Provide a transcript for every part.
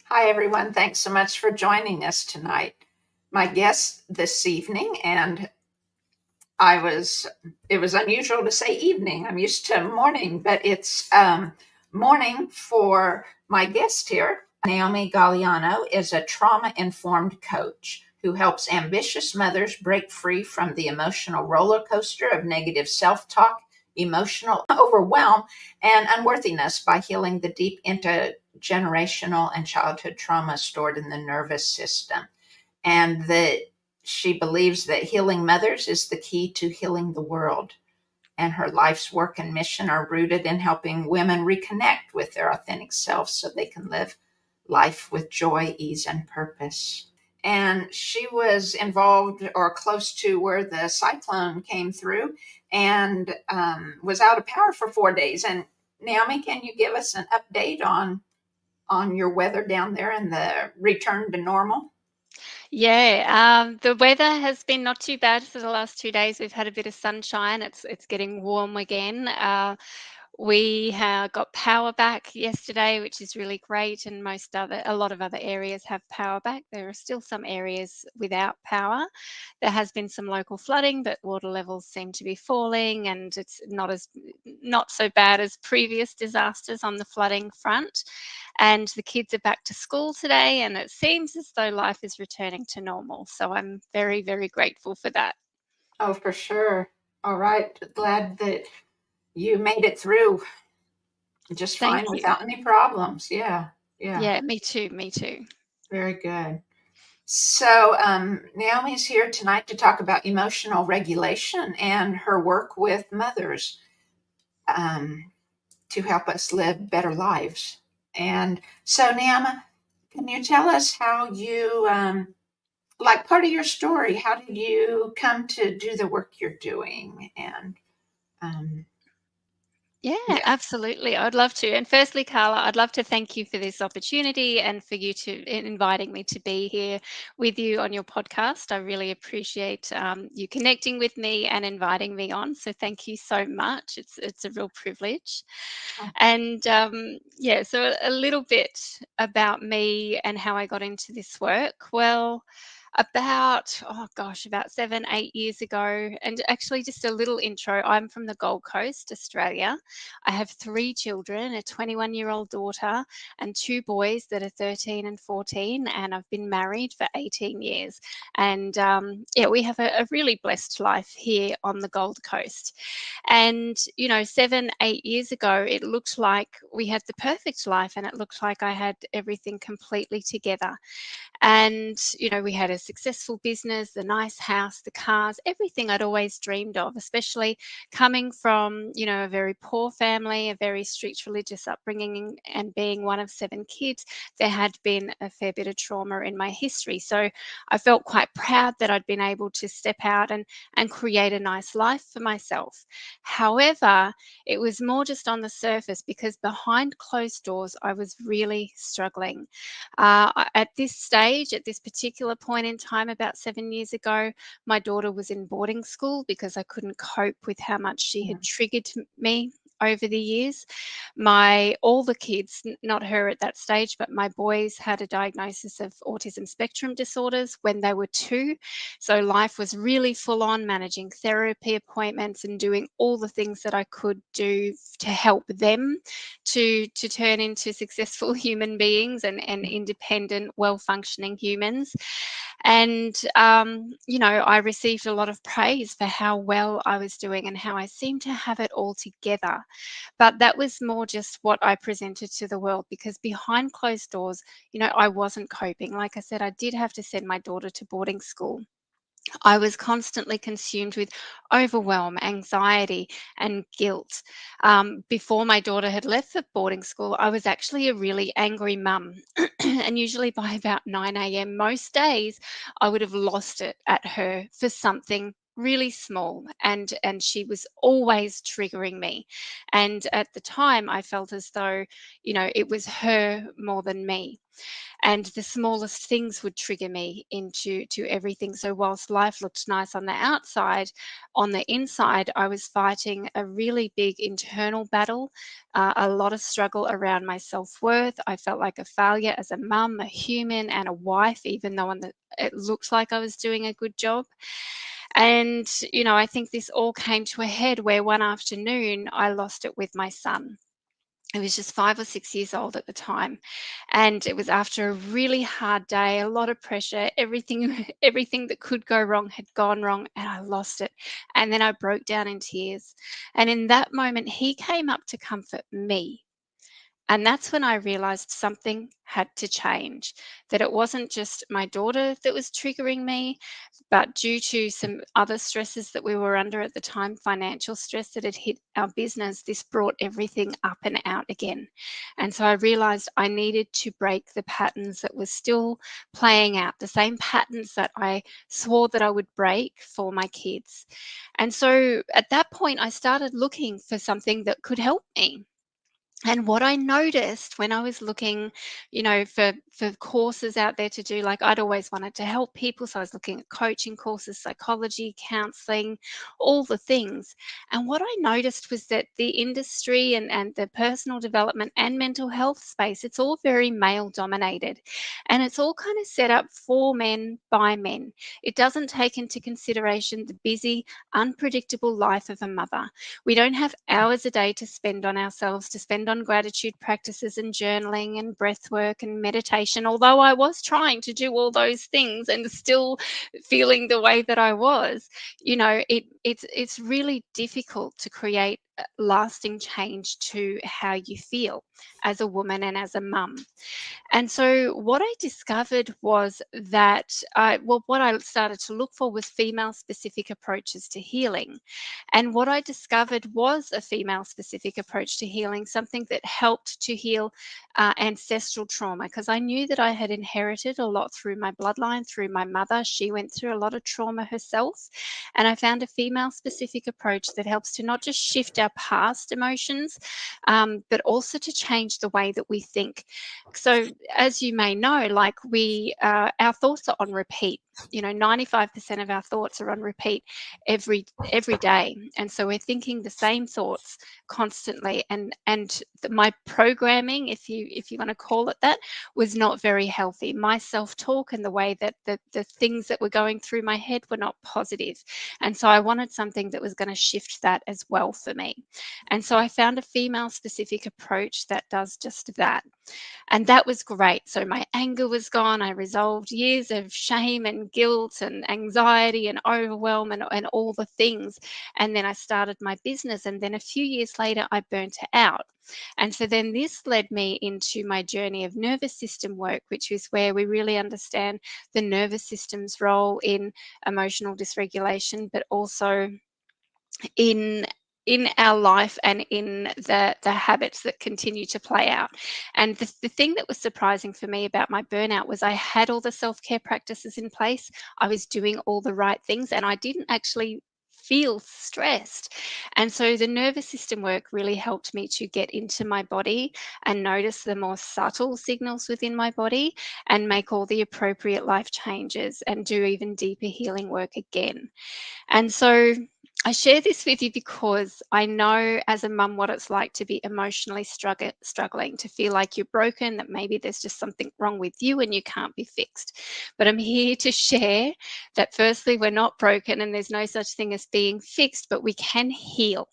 Hi, everyone. Thanks so much for joining us tonight. My guest this evening, and it was unusual to say evening. I'm used to morning, but it's morning for my guest here. Naomi Galliano is a trauma informed coach who helps ambitious mothers break free from the emotional roller coaster of negative self talk, emotional overwhelm, and unworthiness by healing the deep intergenerational and childhood trauma stored in the nervous system. And that she believes that healing mothers is the key to healing the world. And her life's work and mission are rooted in helping women reconnect with their authentic selves so they can live life with joy, ease, and purpose. And she was involved or close to where the cyclone came through and was out of power for 4 days. And Naomi, can you give us an update on your weather down there and the return to normal? Yeah, the weather has been not too bad for the last 2 days. We've had a bit of sunshine. It's getting warm again. We got power back yesterday, which is really great, and a lot of other areas have power back. There are still some areas without power. There has been some local flooding, but water levels seem to be falling, and it's not so bad as previous disasters on the flooding front. And the kids are back to school today, and it seems as though life is returning to normal. So I'm very, very grateful for that. Oh, for sure. All right. Glad that you made it through just Thank fine you. without any problems. Yeah. Yeah. Yeah, me too. Me too. Very good. So, Naomi's here tonight to talk about emotional regulation and her work with mothers um, to help us live better lives. And so, Naomi, can you tell us how you, like part of your story, how did you come to do the work you're doing? And um, Yeah, yeah. absolutely. I'd love to. And firstly, Carla, I'd love to thank you for this opportunity and for you inviting me to be here with you on your podcast. I really appreciate you connecting with me and inviting me on. So thank you so much. It's a real privilege. And yeah, so a little bit about me and how I got into this work. Well, about 7, 8 years ago. And actually, just a little intro. I'm from the Gold Coast, Australia. I have 3 children, a 21-year-old daughter and 2 boys that are 13 and 14. And I've been married for 18 years. And yeah, we have a really blessed life here on the Gold Coast. And, 7, 8 years ago, it looked like we had the perfect life and it looked like I had everything completely together. And, we had a successful business, the nice house, the cars, everything I'd always dreamed of, especially coming from, a very poor family, a very strict religious upbringing, and being one of 7 kids. There had been a fair bit of trauma in my history. So I felt quite proud that I'd been able to step out and create a nice life for myself. However, it was more just on the surface because behind closed doors, I was really struggling. At this stage, at this particular point in time, about 7 years ago, my daughter was in boarding school because I couldn't cope with how much she had triggered me over the years. All the kids, not her at that stage, but my boys had a diagnosis of autism spectrum disorders when they were 2. So life was really full on, managing therapy appointments and doing all the things that I could do to help them to turn into successful human beings and independent, well-functioning humans. And I received a lot of praise for how well I was doing and how I seemed to have it all together. But that was more just what I presented to the world, because behind closed doors, I wasn't coping. Like I said, I did have to send my daughter to boarding school. I was constantly consumed with overwhelm, anxiety, and guilt. Before my daughter had left for boarding school, I was actually a really angry mum. And usually by about 9 a.m., most days, I would have lost it at her for something really small, and she was always triggering me. And at the time I felt as though it was her more than me. and the smallest things would trigger me into everything. So whilst life looked nice on the outside, on the inside I was fighting a really big internal battle, a lot of struggle around my self-worth. I felt like a failure as a mum, a human, and a wife, even though it looked like I was doing a good job. And I think this all came to a head where one afternoon I lost it with my son. He was just 5 or 6 years old at the time, and it was after a really hard day, a lot of pressure, everything everything that could go wrong had gone wrong, and I lost it. And then I broke down in tears. And in that moment, he came up to comfort me. And that's when I realized something had to change, that it wasn't just my daughter that was triggering me, but due to some other stresses that we were under at the time, financial stress that had hit our business, this brought everything up and out again. And so I realized I needed to break the patterns that were still playing out, the same patterns that I swore that I would break for my kids. And so at that point, I started looking for something that could help me. And what I noticed when I was looking, for courses out there to do, like I'd always wanted to help people. So I was looking at coaching courses, psychology, counseling, all the things. And what I noticed was that the industry and the personal development and mental health space, it's all very male dominated. And it's all kind of set up for men by men. It doesn't take into consideration the busy, unpredictable life of a mother. We don't have hours a day to spend on ourselves, to spend on gratitude practices and journaling and breath work and meditation. Although I was trying to do all those things and still feeling the way that I was, it's really difficult to create lasting change to how you feel as a woman and as a mum. And so what I discovered was that, what I started to look for was female specific approaches to healing. And what I discovered was a female specific approach to healing, something that helped to heal ancestral trauma, because I knew that I had inherited a lot through my bloodline, through my mother. She went through a lot of trauma herself. And I found a female specific approach that helps to not just shift our past emotions, but also to change the way that we think. So as you may know, like our thoughts are on repeat. 95% of our thoughts are on repeat every day, and so we're thinking the same thoughts constantly. And my programming, if you want to call it that, was not very healthy. My self-talk and the way that the things that were going through my head were not positive, and so I wanted something that was going to shift that as well for me. And so I found a female specific approach that does just that. And that was great. So my anger was gone. I resolved years of shame and guilt and anxiety and overwhelm and all the things. And then I started my business. And then a few years later, I burnt it out. And so then this led me into my journey of nervous system work, which is where we really understand the nervous system's role in emotional dysregulation, but also in our life and in the habits that continue to play out. And the thing that was surprising for me about my burnout was I had all the self-care practices in place. I was doing all the right things, and I didn't actually feel stressed. And so the nervous system work really helped me to get into my body and notice the more subtle signals within my body and make all the appropriate life changes and do even deeper healing work again. And so I share this with you because I know as a mum what it's like to be emotionally struggling, to feel like you're broken, that maybe there's just something wrong with you and you can't be fixed. But I'm here to share that firstly, we're not broken and there's no such thing as being fixed, but we can heal.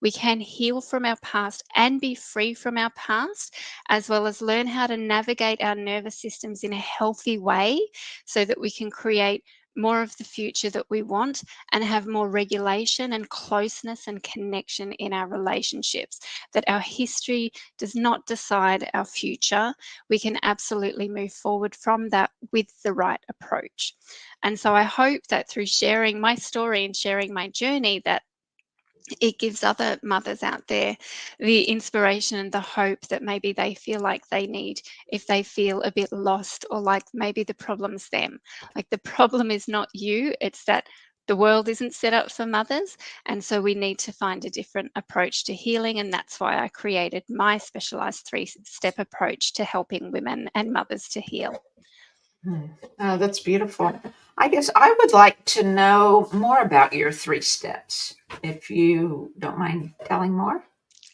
We can heal from our past and be free from our past, as well as learn how to navigate our nervous systems in a healthy way so that we can create more of the future that we want and have more regulation and closeness and connection in our relationships. That our history does not decide our future. We can absolutely move forward from that with the right approach. And so I hope that through sharing my story and sharing my journey, that it gives other mothers out there the inspiration and the hope that maybe they feel like they need if they feel a bit lost, or like maybe the problem's them. Like the problem is not you, it's that the world isn't set up for mothers, and so we need to find a different approach to healing, and that's why I created my specialized 3-step approach to helping women and mothers to heal. Oh, that's beautiful. I guess I would like to know more about your 3 steps, if you don't mind telling more.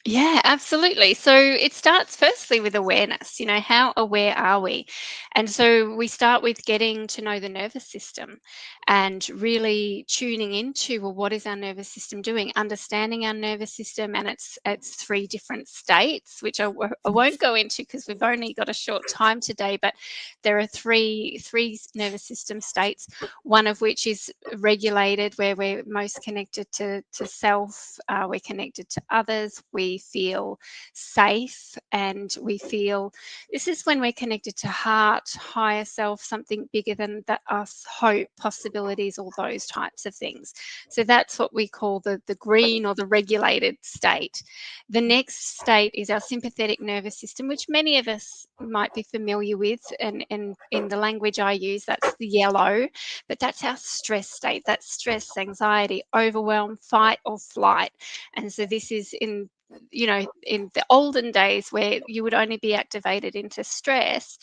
Yeah, absolutely. So it starts firstly with awareness. How aware are we? And so we start with getting to know the nervous system and really tuning into, well, what is our nervous system doing? Understanding our nervous system and its 3 different states, which I won't go into because we've only got a short time today. But there are three nervous system states. One of which is regulated, where we're most connected to self. We're connected to others. We feel safe, and we feel, this is when we're connected to heart, higher self, something bigger than us, hope, possibilities, all those types of things. So that's what we call the green, or the regulated state. The next state is our sympathetic nervous system, which many of us might be familiar with, and in the language I use, that's the yellow. But that's our stress state. That's stress, anxiety, overwhelm, fight or flight. And so this is in the olden days, where you would only be activated into stress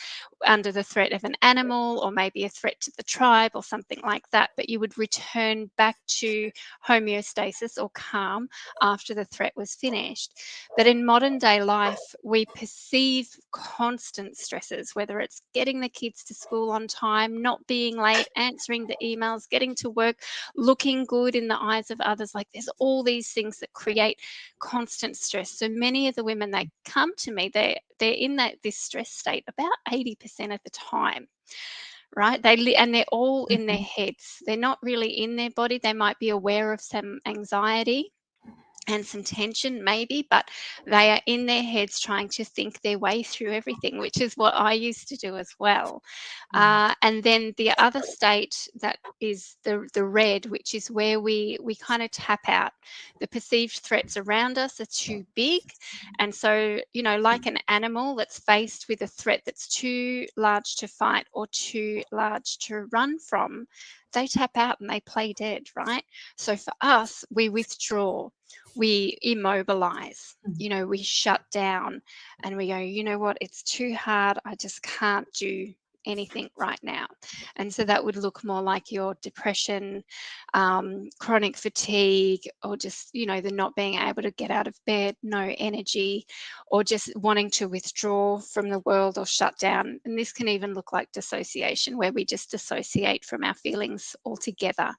under the threat of an animal, or maybe a threat to the tribe or something like that, but you would return back to homeostasis or calm after the threat was finished. But in modern day life, we perceive constant stresses, whether it's getting the kids to school on time, not being late, answering the emails, getting to work, looking good in the eyes of others. Like, there's all these things that create constant stress. So many of the women that come to me, they're in this stress state about 80% of the time. Right? And they're all in their Mhm. heads. They're not really in their body. They might be aware of some anxiety and some tension maybe, but they are in their heads trying to think their way through everything, which is what I used to do as well. And then the other state, that is the red, which is where we kind of tap out. The perceived threats around us are too big, and so, like an animal that's faced with a threat that's too large to fight or too large to run from, they tap out and they play dead, right? So for us, we withdraw, we immobilize, we shut down, and we go, you know what, it's too hard. I just can't do anything right now. And so that would look more like your depression, chronic fatigue, or just, the not being able to get out of bed, no energy, or just wanting to withdraw from the world or shut down. And this can even look like dissociation, where we just dissociate from our feelings altogether.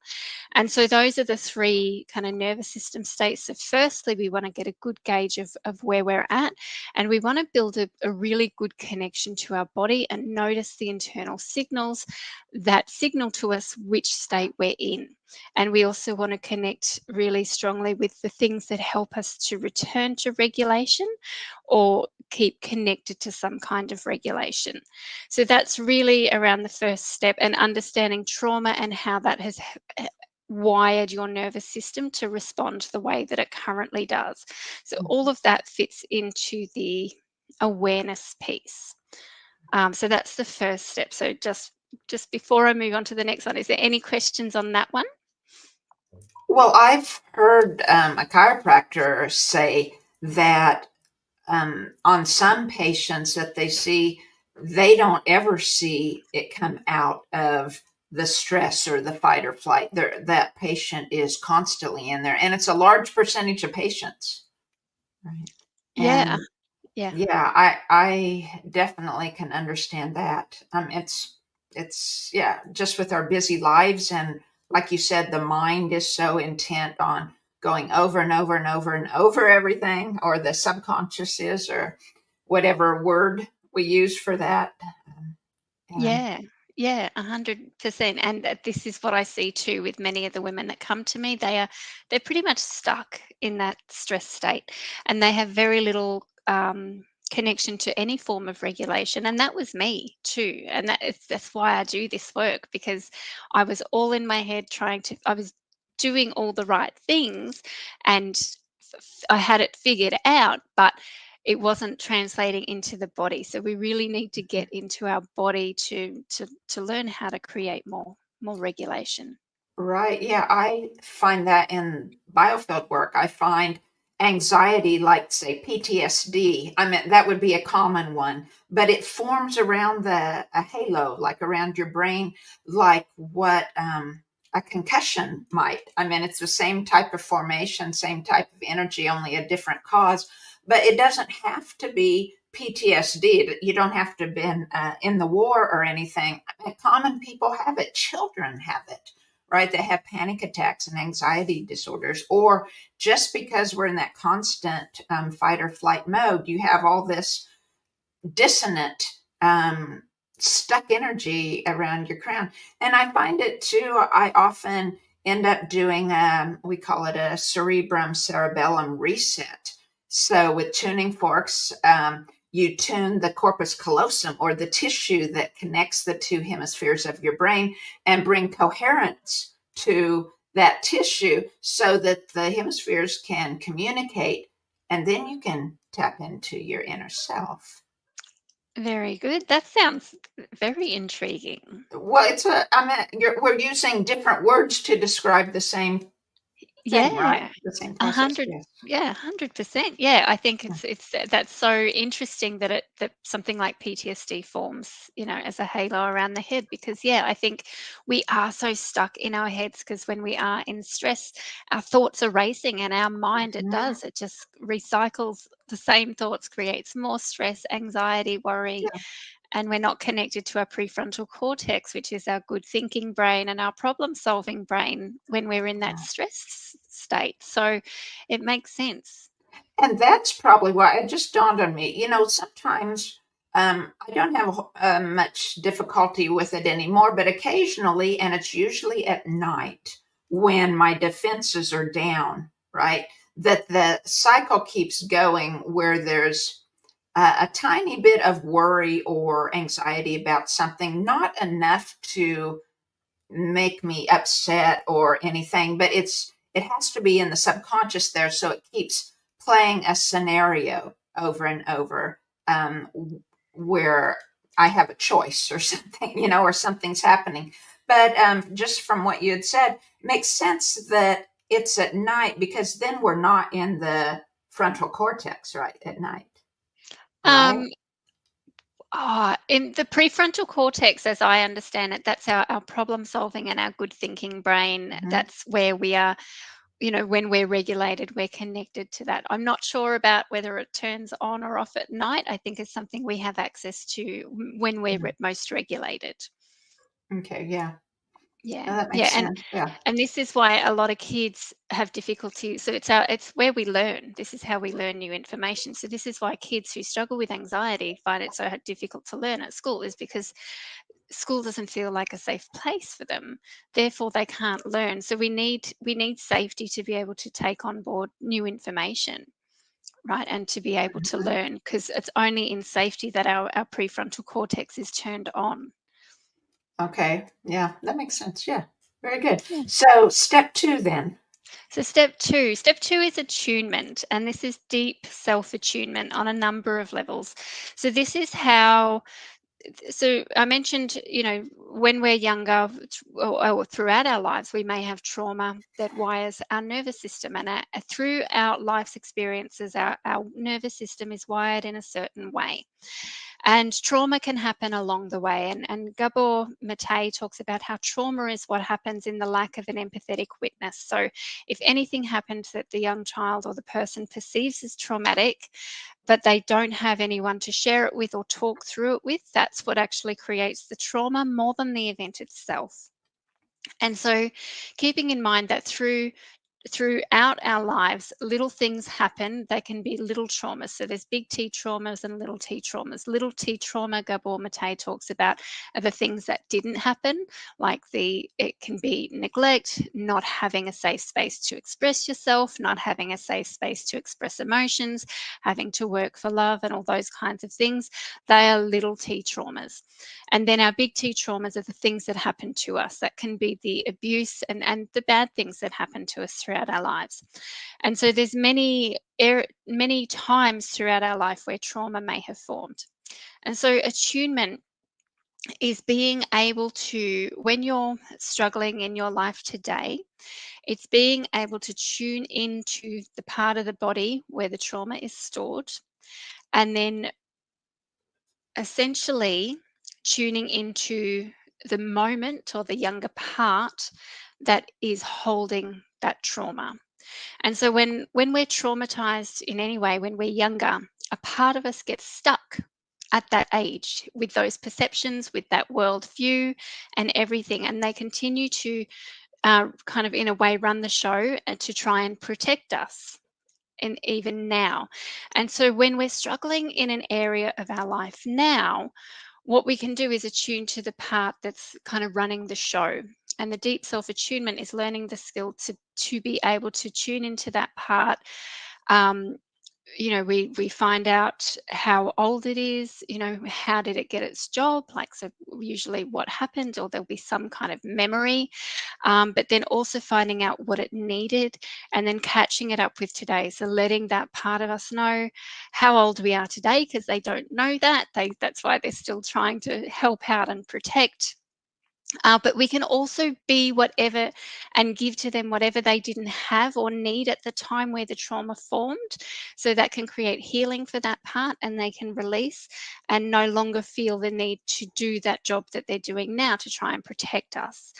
And so those are the 3 kind of nervous system states. So firstly, we want to get a good gauge of where we're at, and we want to build a really good connection to our body and notice the internal signals that signal to us which state we're in. And we also want to connect really strongly with the things that help us to return to regulation, or keep connected to some kind of regulation. So that's really around the first step, and understanding trauma and how that has wired your nervous system to respond the way that it currently does. So all of that fits into the awareness piece. So that's the first step. So just before I move on to the next one, is there any questions on that one? Well, I've heard a chiropractor say that on some patients that they see, they don't ever see it come out of the stress or the fight or flight. That patient is constantly in there, and it's a large percentage of patients. Right. Yeah, And yeah. yeah, I definitely can understand that. It's yeah, just with our busy lives, and like you said, the mind is so intent on going over and over and over and over everything, or the subconscious is, or whatever word we use for that. And Yeah, yeah, 100%. And this is what I see too with many of the women that come to me. They're pretty much stuck in that stress state, and they have very little connection to any form of regulation. And that was me too. And that's why I do this work, because I was all in my head I was doing all the right things, and I had it figured out, but it wasn't translating into the body. So we really need to get into our body to learn how to create more regulation. Right. Yeah, I find that in biofield work. I find anxiety, like say PTSD. I mean, that would be a common one, but it forms around a halo, like around your brain, like what a concussion might. I mean, it's the same type of formation, same type of energy, only a different cause. But it doesn't have to be PTSD. You don't have to have been in the war or anything. I mean, common people have it. Children have it, right? That have panic attacks and anxiety disorders, or just because we're in that constant fight or flight mode, you have all this dissonant, um, stuck energy around your crown. And I find it too, I often end up doing, we call it a cerebrum cerebellum reset. So with tuning forks, you tune the corpus callosum, or the tissue that connects the two hemispheres of your brain, and bring coherence to that tissue so that the hemispheres can communicate. And then you can tap into your inner self. Very good. That sounds very intriguing. Well, I mean, we're using different words to describe the same thing, right? Yeah. The same A process, hundred, yes. yeah, 100%. Yeah, I think Yeah. it's that's so interesting that something like PTSD forms, as a halo around the head, because yeah, I think we are so stuck in our heads because when we are in stress, our thoughts are racing, and our mind, Mhm. it just recycles the same thoughts, creates more stress, anxiety, worry, Yeah. and we're not connected to our prefrontal cortex, which is our good thinking brain and our problem solving brain when we're in that stress state. So it makes sense. And that's probably why it just dawned on me. Sometimes I don't have much difficulty with it anymore, but occasionally, and it's usually at night when my defenses are down, right? That the cycle keeps going where there's a tiny bit of worry or anxiety about something, not enough to make me upset or anything, but it has to be in the subconscious there, so it keeps playing a scenario over and over, where I have a choice or something, or something's happening. But just from what you had said, it makes sense that it's at night, because then we're not in the frontal cortex right at night, right? Um, in the prefrontal cortex, as I understand it, that's our problem solving and our good thinking brain. Mhm. That's where we are, when we're regulated, we're connected to that. I'm not sure about whether it turns on or off at night. I think it's something we have access to when we're Mhm. most regulated. Okay, yeah. Yeah, No, that yeah, makes sense. Yeah. and this is why a lot of kids have difficulty. So it's where we learn. This is how we learn new information. So this is why kids who struggle with anxiety find it so difficult to learn at school, is because school doesn't feel like a safe place for them. Therefore, they can't learn. So we need safety to be able to take on board new information, right, and to be able to Mhm. learn, because it's only in safety that our prefrontal cortex is turned on. Okay. Yeah, that makes sense. Yeah. Very good. Yeah. So step two then. So step two is attunement, and this is deep self-attunement on a number of levels. So this is how, so I mentioned, when we're younger, or throughout our lives, we may have trauma that wires our nervous system, and through our life's experiences, our nervous system is wired in a certain way. And trauma can happen along the way. And Gabor Mate talks about how trauma is what happens in the lack of an empathetic witness. So if anything happens that the young child or the person perceives as traumatic, but they don't have anyone to share it with or talk through it with, that's what actually creates the trauma more than the event itself. And so keeping in mind that throughout our lives, little things happen. They can be little traumas. So there's big T traumas and little T traumas. Little T trauma, Gabor Mate talks about, are the things that didn't happen, like it can be neglect, not having a safe space to express yourself, not having a safe space to express emotions, having to work for love, and all those kinds of things. They are little T traumas. And then our big T traumas are the things that happen to us. That can be the abuse and the bad things that happen to us throughout our lives. And so there's many times throughout our life where trauma may have formed. And so attunement is being able to, when you're struggling in your life today, it's being able to tune into the part of the body where the trauma is stored, and then essentially tuning into the moment or the younger part that is holding that trauma. And so when we're traumatized in any way, when we're younger, a part of us gets stuck at that age with those perceptions, with that worldview and everything. And they continue to kind of, in a way, run the show to try and protect us. And even now. And so when we're struggling in an area of our life now, what we can do is attune to the part that's kind of running the show. And the deep self attunement is learning the skill to be able to tune into that part. Um, we find out how old it is, how did it get its job, like, so usually what happened, or there'll be some kind of memory, but then also finding out what it needed and then catching it up with today. So letting that part of us know how old we are today, because they don't know that. That's why they're still trying to help out and protect. But we can also be whatever and give to them whatever they didn't have or need at the time where the trauma formed. So that can create healing for that part, and they can release and no longer feel the need to do that job that they're doing now to try and protect us.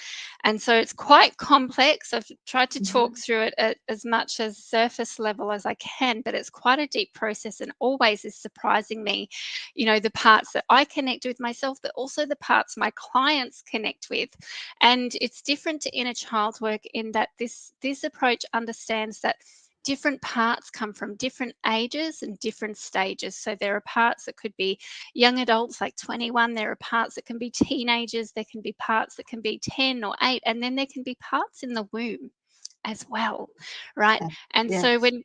And so it's quite complex. I've tried to talk through it at as much as surface level as I can, but it's quite a deep process, and always is surprising me, the parts that I connect with myself, but also the parts my clients connect with. And it's different to inner child work in that this approach understands that different parts come from different ages and different stages. So there are parts that could be young adults, like 21. There are parts that can be teenagers. There can be parts that can be 10 or 8. And then there can be parts in the womb as well, right? And so Yes.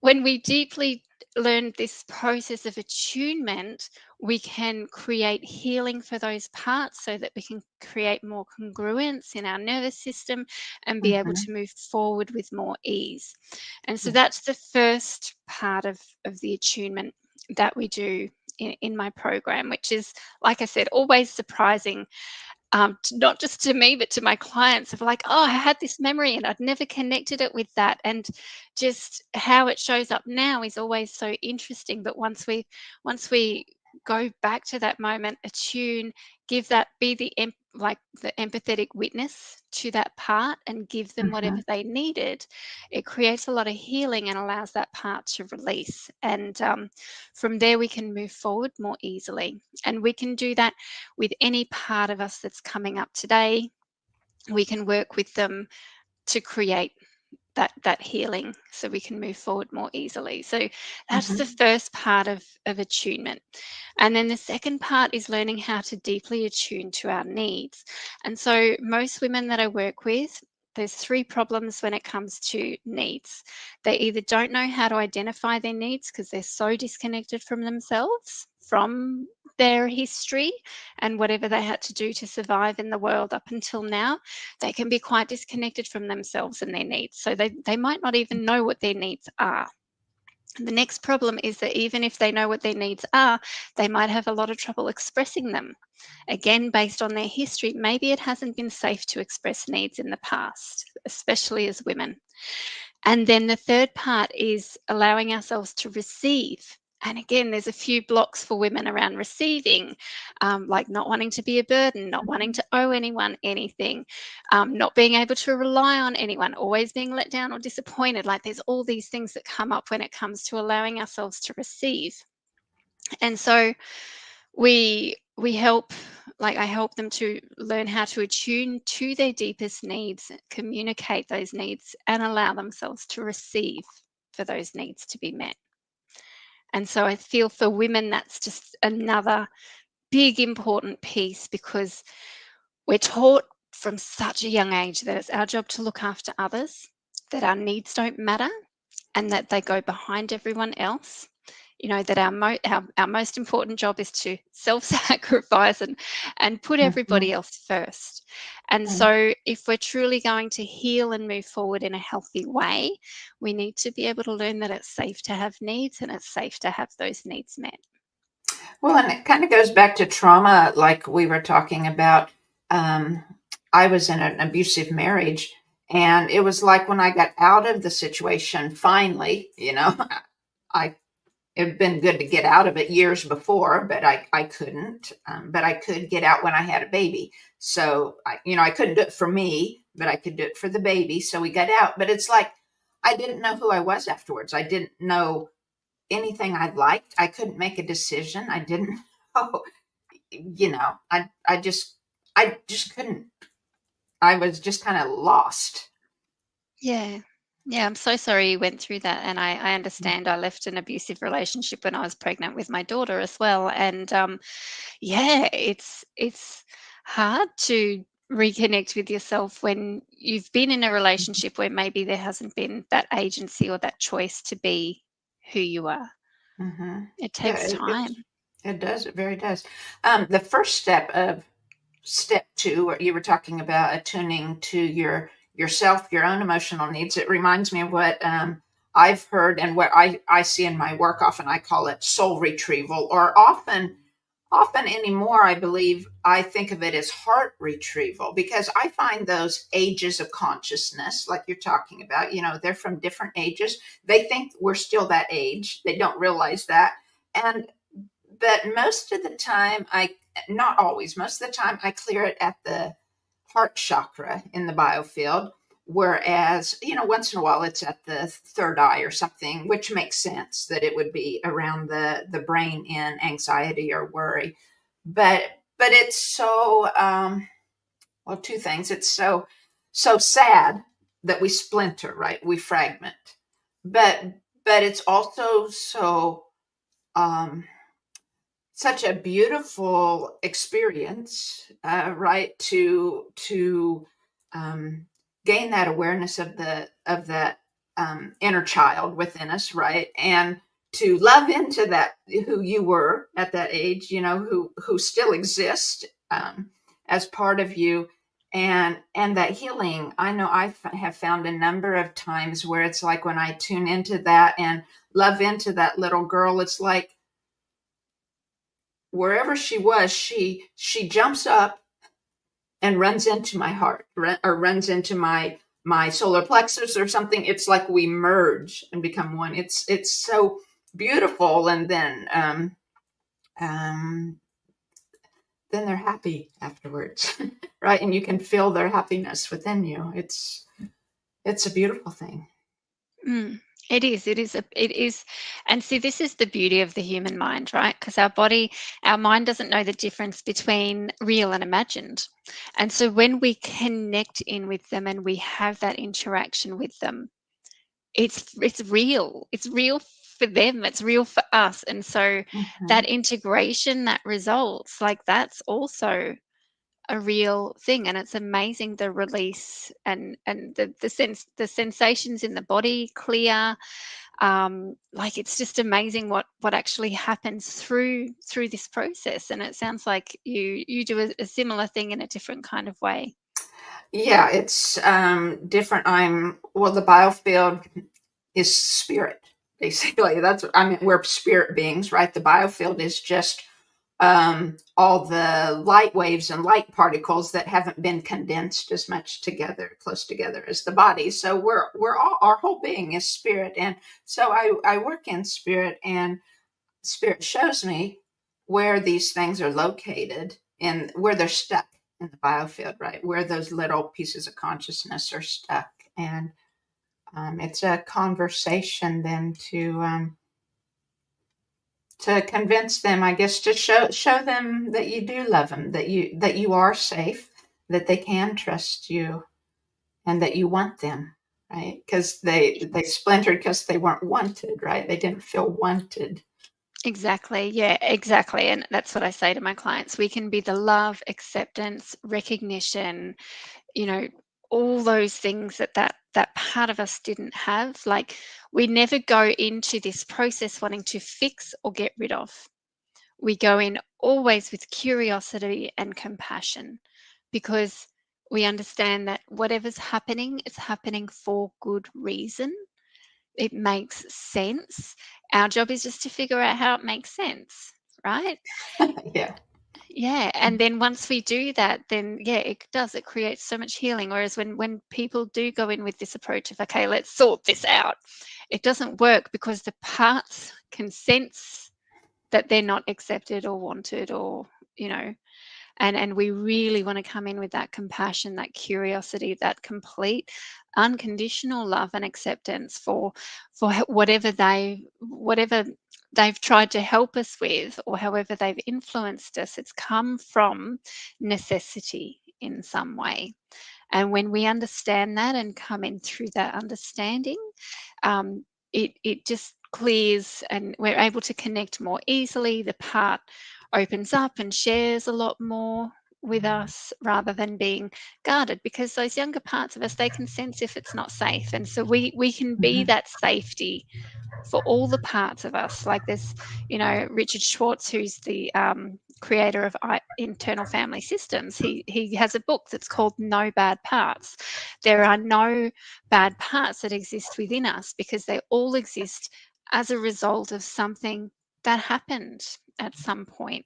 when we deeply learn this process of attunement, we can create healing for those parts so that we can create more congruence in our nervous system and be able Mm-hmm. to move forward with more ease. And so Yeah. that's the first part of the attunement that we do in my program, which is, like I said, always surprising, not just to me, but to my clients, of like, oh, I had this memory and I'd never connected it with that. And just how it shows up now is always so interesting. But once we go back to that moment, attune, give that, be like the empathetic witness to that part and give them Mm-hmm. whatever they needed, it creates a lot of healing and allows that part to release. And from there, we can move forward more easily. And we can do that with any part of us that's coming up today. We can work with them to create that healing so we can move forward more easily. So that's the Mm-hmm. first part of attunement. And then the second part is learning how to deeply attune to our needs. And so most women that I work with, there's 3 problems when it comes to needs. They either don't know how to identify their needs because they're so disconnected from themselves, from their history and whatever they had to do to survive in the world up until now. They can be quite disconnected from themselves and their needs. So they might not even know what their needs are. And the next problem is that even if they know what their needs are, they might have a lot of trouble expressing them. Again, based on their history, maybe it hasn't been safe to express needs in the past, especially as women. And then the third part is allowing ourselves to receive. And again, there's a few blocks for women around receiving, like not wanting to be a burden, not wanting to owe anyone anything, not being able to rely on anyone, always being let down or disappointed. Like, there's all these things that come up when it comes to allowing ourselves to receive. And so we help, like, I help them to learn how to attune to their deepest needs, communicate those needs, and allow themselves to receive for those needs to be met. And so I feel for women that's just another big important piece, because we're taught from such a young age that it's our job to look after others, that our needs don't matter, and that they go behind everyone else. That our most important job is to self-sacrifice and put Mm-hmm. everybody else first. And Right. so if we're truly going to heal and move forward in a healthy way, we need to be able to learn that it's safe to have needs and it's safe to have those needs met. Well, and it kind of goes back to trauma, like we were talking about. Um, I was in an abusive marriage, and it was like when I got out of the situation, finally, I it had been good to get out of it years before, but I couldn't. But I could get out when I had a baby. So I couldn't do it for me, but I could do it for the baby. So we got out. But it's like I didn't know who I was afterwards. I didn't know anything I liked. I couldn't make a decision. I didn't know, I just couldn't. I was just kind of lost. Yeah. Yeah, I'm so sorry you went through that. And I understand I left an abusive relationship when I was pregnant with my daughter as well. And yeah, it's hard to reconnect with yourself when you've been in a relationship where maybe there hasn't been that agency or that choice to be who you are. Mm-hmm. It Yeah, takes time. it does. It very does. The first step of step two, where you were talking about attuning to yourself, your own emotional needs, it reminds me of what I've heard and what I see in my work. Often I call it soul retrieval, or often anymore, I believe I think of it as heart retrieval, because I find those ages of consciousness, like you're talking about, they're from different ages. They think we're still that age. They don't realize that. And but most of the time, not always, most of the time I clear it at the heart chakra in the biofield. Whereas, once in a while it's at the third eye or something, which makes sense that it would be around the brain in anxiety or worry. But it's so well, two things. It's so sad that we splinter, right? We fragment. But it's also so um such a beautiful experience, right? To um, gain that awareness of that inner child within us, right? And to love into that who you were at that age, who still exist as part of you, and that healing. I know have found a number of times where it's like when I tune into that and love into that little girl, it's like wherever she was, she jumps up and runs into my heart, or runs into my solar plexus or something. It's like we merge and become one. It's so beautiful, and um, then they're happy afterwards, right? And you can feel their happiness within you. It's a beautiful thing. Mm. It is. It is. And see, this is the beauty of the human mind, right? Because our mind doesn't know the difference between real and imagined. And so when we connect in with them and we have that interaction with them, it's real. It's real for them. It's real for us. And so that Mhm. integration that results, like that's also a real thing. And it's amazing the release and the sensations in the body clear. Like it's just amazing what actually happens through this process. And it sounds like you do a similar thing in a different kind of way. Yeah, it's different. Well, the biofield is spirit, basically. We're spirit beings, right? The biofield is just all the light waves and light particles that haven't been condensed as much together, close together as the body. So we're all, our whole being is spirit. And so I work in spirit, and spirit shows me where these things are located and where they're stuck in the biofield, right? Where those little pieces of consciousness are stuck. And it's a conversation then to convince them, I guess, to show them that you do love them, that you are safe, that they can trust you, and that you want them, right? Because they splintered because they weren't wanted, right? They didn't feel wanted. Exactly. Yeah, exactly. And that's what I say to my clients. We can be the love, acceptance, recognition, you know, all those things that part of us didn't have. Like we never go into this process wanting to fix or get rid of. We go in always with curiosity and compassion because we understand that whatever's happening is happening for good reason. It makes sense. Our job is just to figure out how it makes sense. right? Yeah. Yeah, and then once we do that, then yeah, it creates so much healing. Whereas when people do go in with this approach of, okay, let's sort this out, it doesn't work because the parts can sense that they're not accepted or wanted, or you know, and we really want to come in with that compassion, that curiosity, that complete unconditional love and acceptance for whatever they've tried to help us with, or however they've influenced us. It's come from necessity in some way. And when we understand that and come in through that understanding, it just clears, and we're able to connect more easily. The part opens up and shares a lot more with us, rather than being guarded, because those younger parts of us, they can sense if it's not safe, and so we can be Mhm. that safety for all the parts of us. Like there's, Richard Schwartz, who's the creator of internal family systems. He has a book that's called No Bad Parts. There are no bad parts that exist within us, because they all exist as a result of something that happened at some point.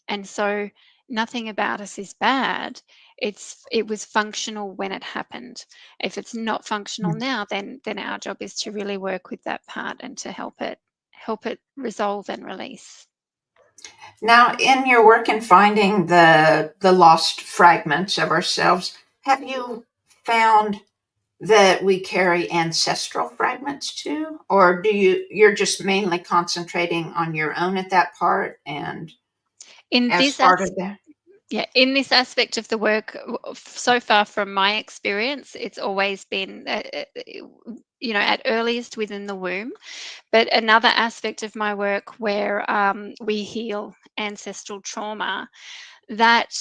And so nothing about us is bad. It was functional when it happened. If it's not functional now, then our job is to really work with that part and to help it resolve and release. Now, in your work in finding the lost fragments of ourselves, have you found that we carry ancestral fragments too, or you're just mainly concentrating on your own at that part and In as this part as of that? Yeah, in this aspect of the work, so far from my experience, it's always been, at earliest within the womb. But another aspect of my work where we heal ancestral trauma, that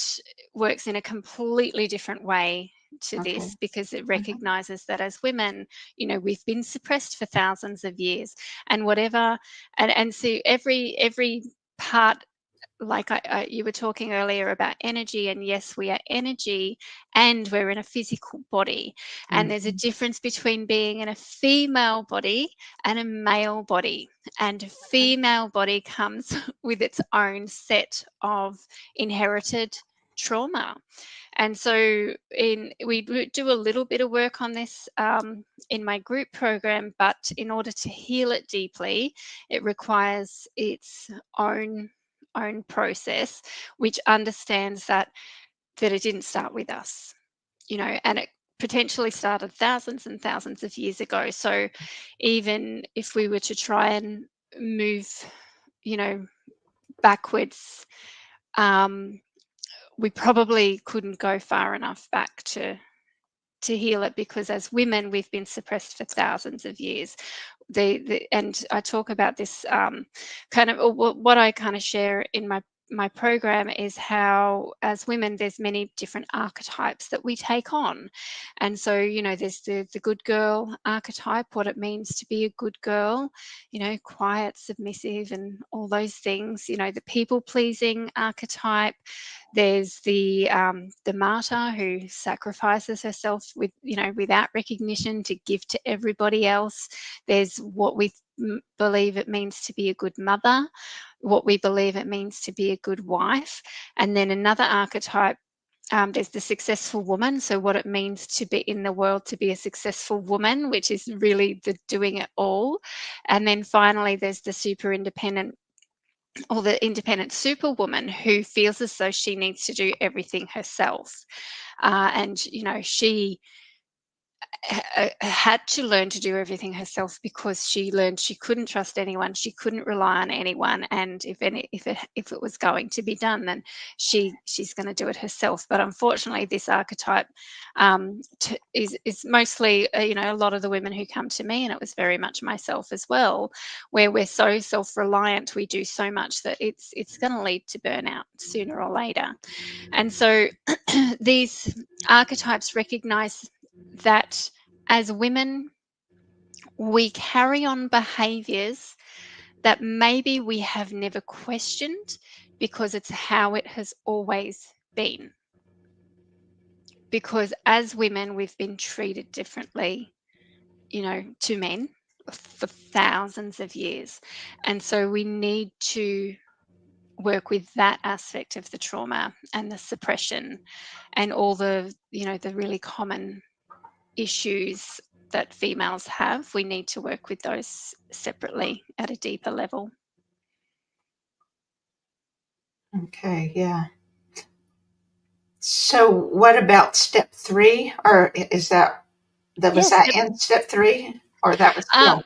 works in a completely different way to Okay. this, because it Mhm. recognizes that as women, we've been suppressed for thousands of years, and whatever, and so every part, like you were talking earlier about energy, and yes, we are energy, and we're in a physical body, and there's a Mhm. difference between being in a female body and a male body. And a female body comes with its own set of inherited trauma. And so we do a little bit of work on this in my group program, but in order to heal it deeply, it requires its own process, which understands that it didn't start with us, and it potentially started thousands and thousands of years ago. So even if we were to try and move, you know, backwards, um, we probably couldn't go far enough back to heal it, because as women we've been suppressed for thousands of years. And I talk about this kind of, or what I kind of share in my program, is how as women there's many different archetypes that we take on. And so there's the good girl archetype, what it means to be a good girl, quiet, submissive, and all those things. The people pleasing archetype. There's the martyr who sacrifices herself without recognition to give to everybody else. There's what we believe it means to be a good mother, what we believe it means to be a good wife. And then another archetype, there's the successful woman. So what it means to be in the world, to be a successful woman, which is really the doing it all. And then finally, there's the super independent, or the independent superwoman, who feels as though she needs to do everything herself. And she had to learn to do everything herself, because she learned she couldn't trust anyone, she couldn't rely on anyone, and if it was going to be done, then she's going to do it herself. But unfortunately, this archetype is mostly a lot of the women who come to me, and it was very much myself as well, where we're so self-reliant, we do so much that it's going to lead to burnout sooner or later. And so these archetypes recognize that as women, we carry on behaviors that maybe we have never questioned, because it's how it has always been. Because as women, we've been treated differently, to men for thousands of years. And so we need to work with that aspect of the trauma and the suppression and all the, the really common issues that females have. We need to work with those separately at a deeper level. Okay, yeah. So what about step 3? Or is was Yes. that in step 3? Or that was, yeah.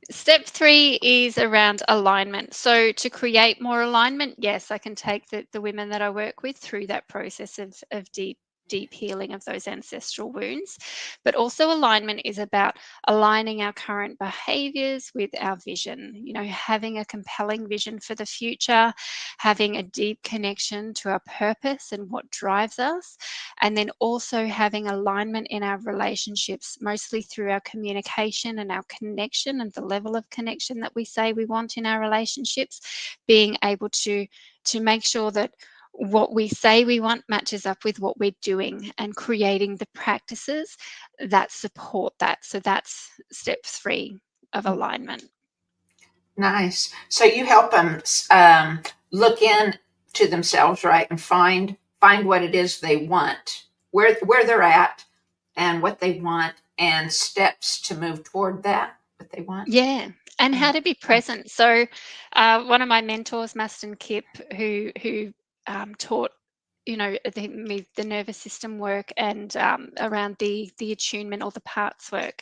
Step 3 is around alignment. So to create more alignment, yes, I can take the women that I work with through that process of deep healing of those ancestral wounds. But also alignment is about aligning our current behaviors with our vision, having a compelling vision for the future, having a deep connection to our purpose and what drives us, and then also having alignment in our relationships, mostly through our communication and our connection and the level of connection that we say we want in our relationships, being able to make sure that what we say we want matches up with what we're doing, and creating the practices that support that. So that's step 3 of alignment. Nice. So you help them look in to themselves, right, and find what it is they want, where they're at, and what they want, and steps to move toward that, what they want. Yeah, and how to be present. So one of my mentors, Maston Kipp, who taught the nervous system work and around the attunement or the parts work.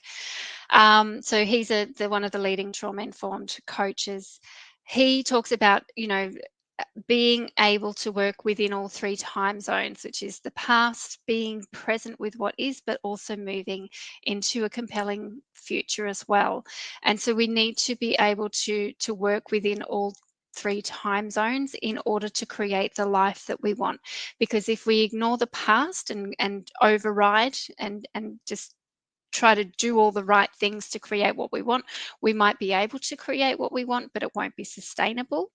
So he's one of the leading trauma informed coaches. He talks about being able to work within all 3 time zones, which is the past, being present with what is, but also moving into a compelling future as well. And so we need to be able to work within all 3 time zones in order to create the life that we want. Because if we ignore the past and override and just try to do all the right things to create what we want, we might be able to create what we want, but it won't be sustainable.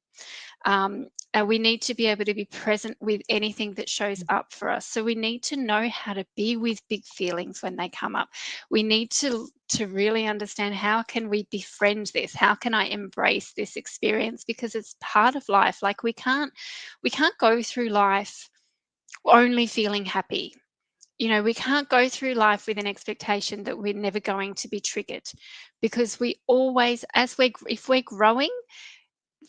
We need to be able to be present with anything that shows up for us. So we need to know how to be with big feelings when they come up. We need to really understand, how can we befriend this? How can I embrace this experience? Because it's part of life. Like we can't go through life only feeling happy. We can't go through life with an expectation that we're never going to be triggered, because we always, if we're growing,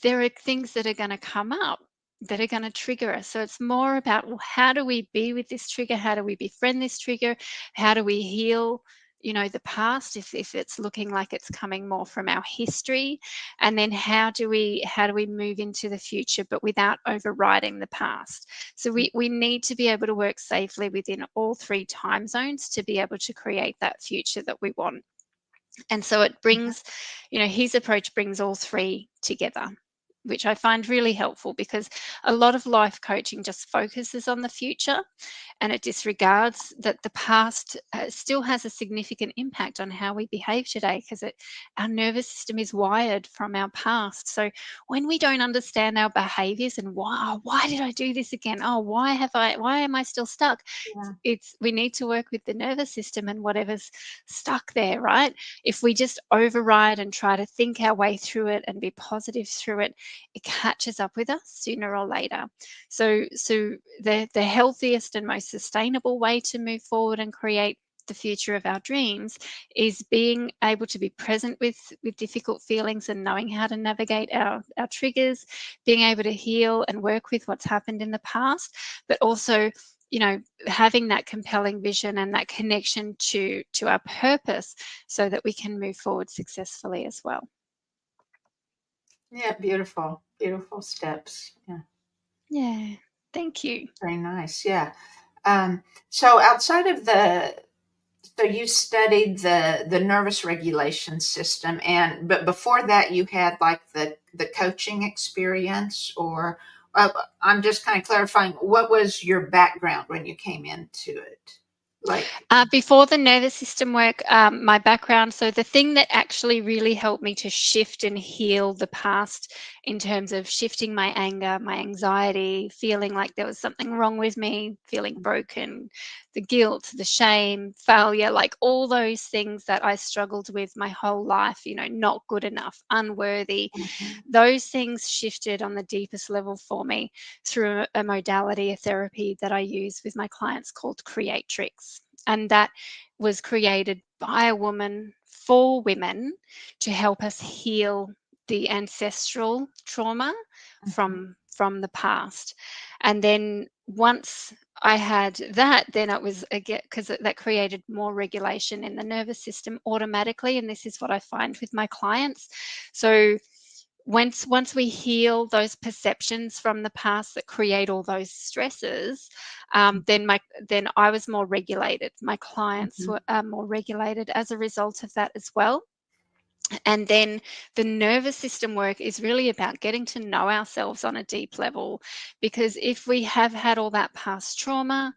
there are things that are going to come up that are going to trigger us. So it's more about, well, how do we be with this trigger? How do we befriend this trigger? How do we heal, the past if it's looking like it's coming more from our history? And then how do we move into the future, but without overriding the past? So we need to be able to work safely within all 3 time zones to be able to create that future that we want. And so it brings, his approach brings all 3 together, which I find really helpful, because a lot of life coaching just focuses on the future and it disregards that the past still has a significant impact on how we behave today, because our nervous system is wired from our past. So when we don't understand our behaviors and why did I do this again? Oh, why am I still stuck? Yeah. We need to work with the nervous system and whatever's stuck there, right? If we just override and try to think our way through it and be positive through it, it catches up with us sooner or later. So the healthiest and most sustainable way to move forward and create the future of our dreams is being able to be present with difficult feelings and knowing how to navigate our triggers, being able to heal and work with what's happened in the past, but also having that compelling vision and that connection to our purpose, so that we can move forward successfully as well. Yeah, beautiful steps. Yeah, thank you. Very nice. Yeah. So outside of so you studied the nervous regulation system, but before that you had like the coaching experience, or I'm just kind of clarifying, what was your background when you came into it? Like, Before the nervous system work, my background, so the thing that actually really helped me to shift and heal the past in terms of shifting my anger, my anxiety, feeling like there was something wrong with me, feeling broken, the guilt, the shame, failure, like all those things that I struggled with my whole life, not good enough, unworthy, mhm, those things shifted on the deepest level for me through a modality, a therapy that I use with my clients called Creatrix. And that was created by a woman for women to help us heal the ancestral trauma mhm, from the past. And then once I had that, then it was again because that created more regulation in the nervous system automatically. And this is what I find with my clients. So once we heal those perceptions from the past that create all those stresses, then I was more regulated. My clients mhm, were more regulated as a result of that as well. And then the nervous system work is really about getting to know ourselves on a deep level, because if we have had all that past trauma,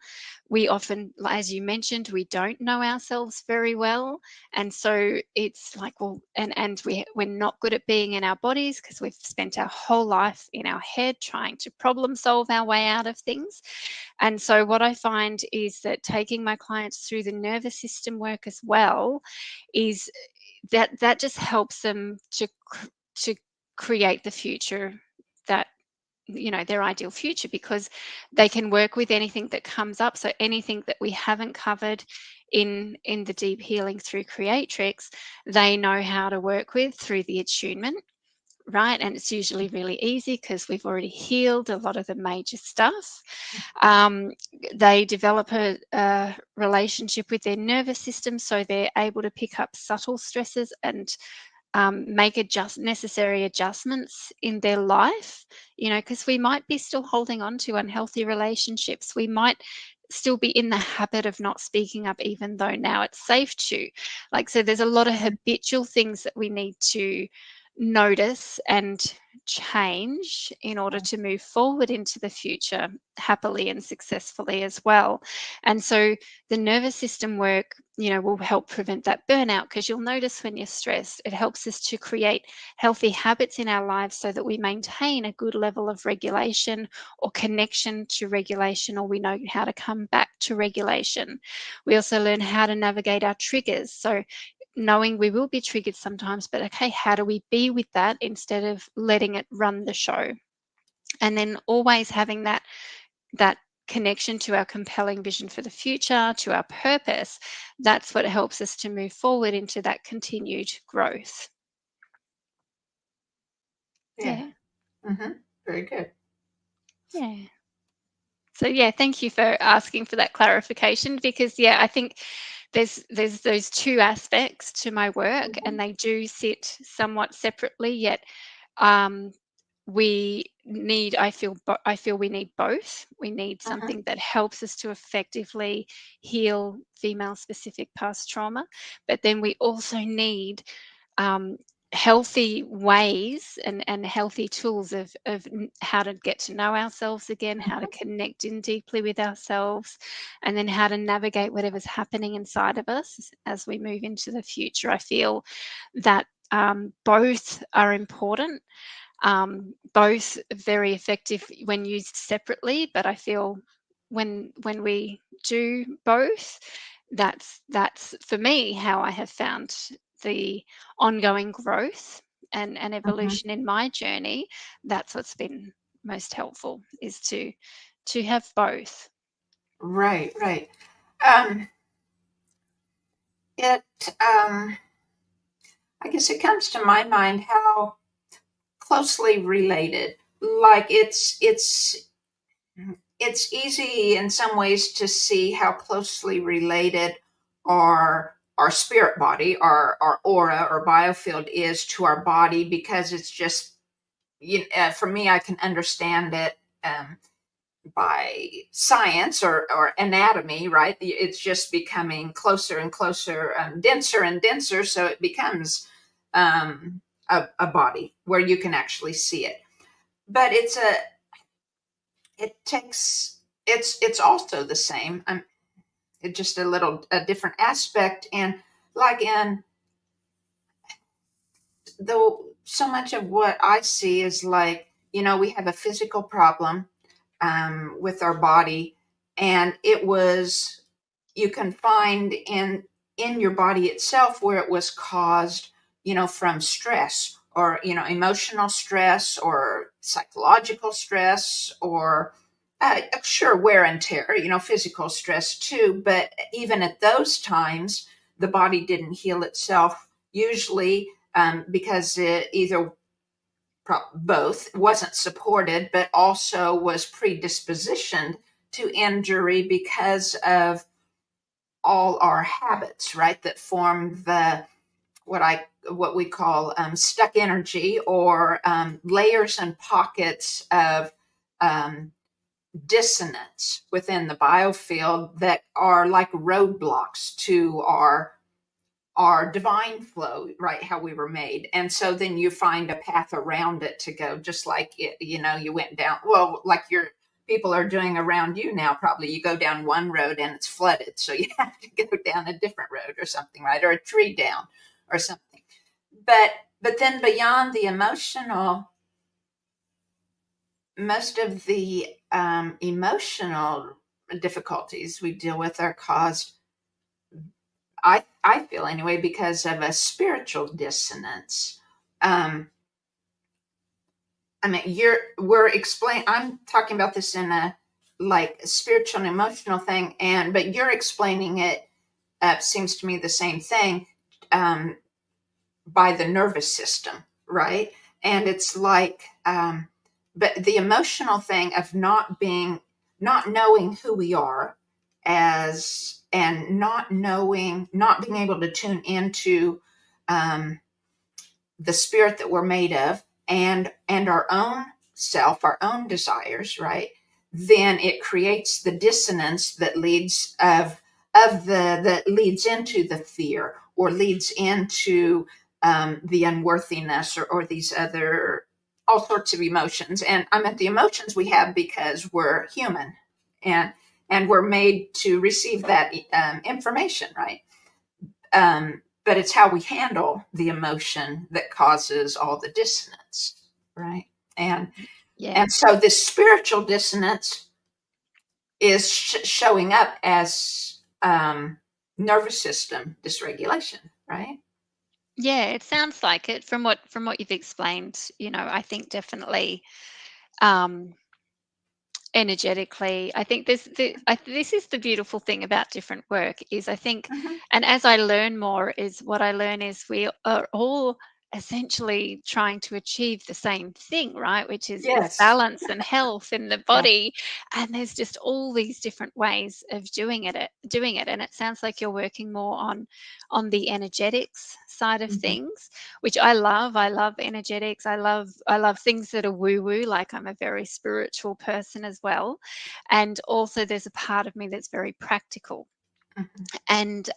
we often, as you mentioned, we don't know ourselves very well. And so it's like, well, and we're not good at being in our bodies because we've spent our whole life in our head trying to problem solve our way out of things. And so what I find is that taking my clients through the nervous system work as well is that just helps them to create the future that, their ideal future, because they can work with anything that comes up. So anything that we haven't covered in the deep healing through Creatrix, they know how to work with through the attunement, right? And it's usually really easy because we've already healed a lot of the major stuff. um, they develop a relationship with their nervous system, so they're able to pick up subtle stresses and make necessary adjustments in their life, because we might be still holding on to unhealthy relationships. We might still be in the habit of not speaking up, even though now it's safe to. So there's a lot of habitual things that we need to notice and change in order to move forward into the future happily and successfully as well. And so the nervous system work, will help prevent that burnout, because you'll notice when you're stressed, it helps us to create healthy habits in our lives so that we maintain a good level of regulation or connection to regulation, or we know how to come back to regulation. We also learn how to navigate our triggers. So knowing we will be triggered sometimes, but okay, how do we be with that instead of letting it run the show? And then always having that connection to our compelling vision for the future, to our purpose, that's what helps us to move forward into that continued growth. yeah, Yeah. very good. Yeah. So yeah, thank you for asking for that clarification, because I think there's those two aspects to my work, and Mhm, they do sit somewhat separately, yet um, we need I feel we need both. We need mhm, something that helps us to effectively heal female specific past trauma, but then we also need um, healthy ways and healthy tools of how to get to know ourselves again, how to mhm, connect in deeply with ourselves, and then how to navigate whatever's happening inside of us as we move into the future. I feel that both are important, both very effective when used separately, but I feel when we do both, that's for me how I have found the ongoing growth and mhm. evolution in my journey. That's what's been most helpful, is to have both. Right, right. Um, it, I guess it comes to my mind how closely related. Like it's easy in some ways to see how closely related our spirit body, our aura or biofield is to our body, because it's just, for me, I can understand it by science or anatomy, right? It's just becoming closer and closer, denser and denser, so it becomes a body where you can actually see it. But it takes, it's also the same. just a different aspect. And like in though so much of what I see is like, we have a physical problem with our body, and it was you can find in your body itself where it was caused, from stress, or emotional stress, or psychological stress, or sure, wear and tear, physical stress too. But even at those times, the body didn't heal itself, usually because it either both wasn't supported, but also was predispositioned to injury because of all our habits, right? That form the what we call stuck energy, or layers and pockets of um, dissonance within the biofield that are like roadblocks to our divine flow, right? How we were made. And so then you find a path around it to go, just like it, you went down, well, like your people are doing around you now. Probably you go down one road and it's flooded. So you have to go down a different road or something, right? Or a tree down or something. But, then beyond the emotional, most of the emotional difficulties we deal with are caused, I feel anyway, because of a spiritual dissonance. I mean, I'm talking about this in a like spiritual and emotional thing, but you're explaining it. Seems to me the same thing, um, by the nervous system, right? And it's like, but the emotional thing of not knowing who we are as, and not being able to tune into um, the spirit that we're made of, and our own self, our own desires, right? Then it creates the dissonance that leads into the fear, or leads into the unworthiness, or these other all sorts of emotions. And I meant the emotions we have because we're human, and we're made to receive that information, right? But it's how we handle the emotion that causes all the dissonance, right? And Yeah. so this spiritual dissonance is showing up as nervous system dysregulation, right? Yeah, it sounds like it from what you've explained. I think definitely, um, energetically, I think this is the beautiful thing about different work is I think, Mm-hmm. and as I learn more, is what I learn is we are all essentially trying to achieve the same thing, right? Which is Yes. balance and health in the Yeah. body. And there's just all these different ways of doing it. And it sounds like you're working more on the energetics side of Mm-hmm. things, which I love. I love energetics. I love things that are woo woo. Like I'm a very spiritual person as well, and also there's a part of me that's very practical. Mm-hmm. And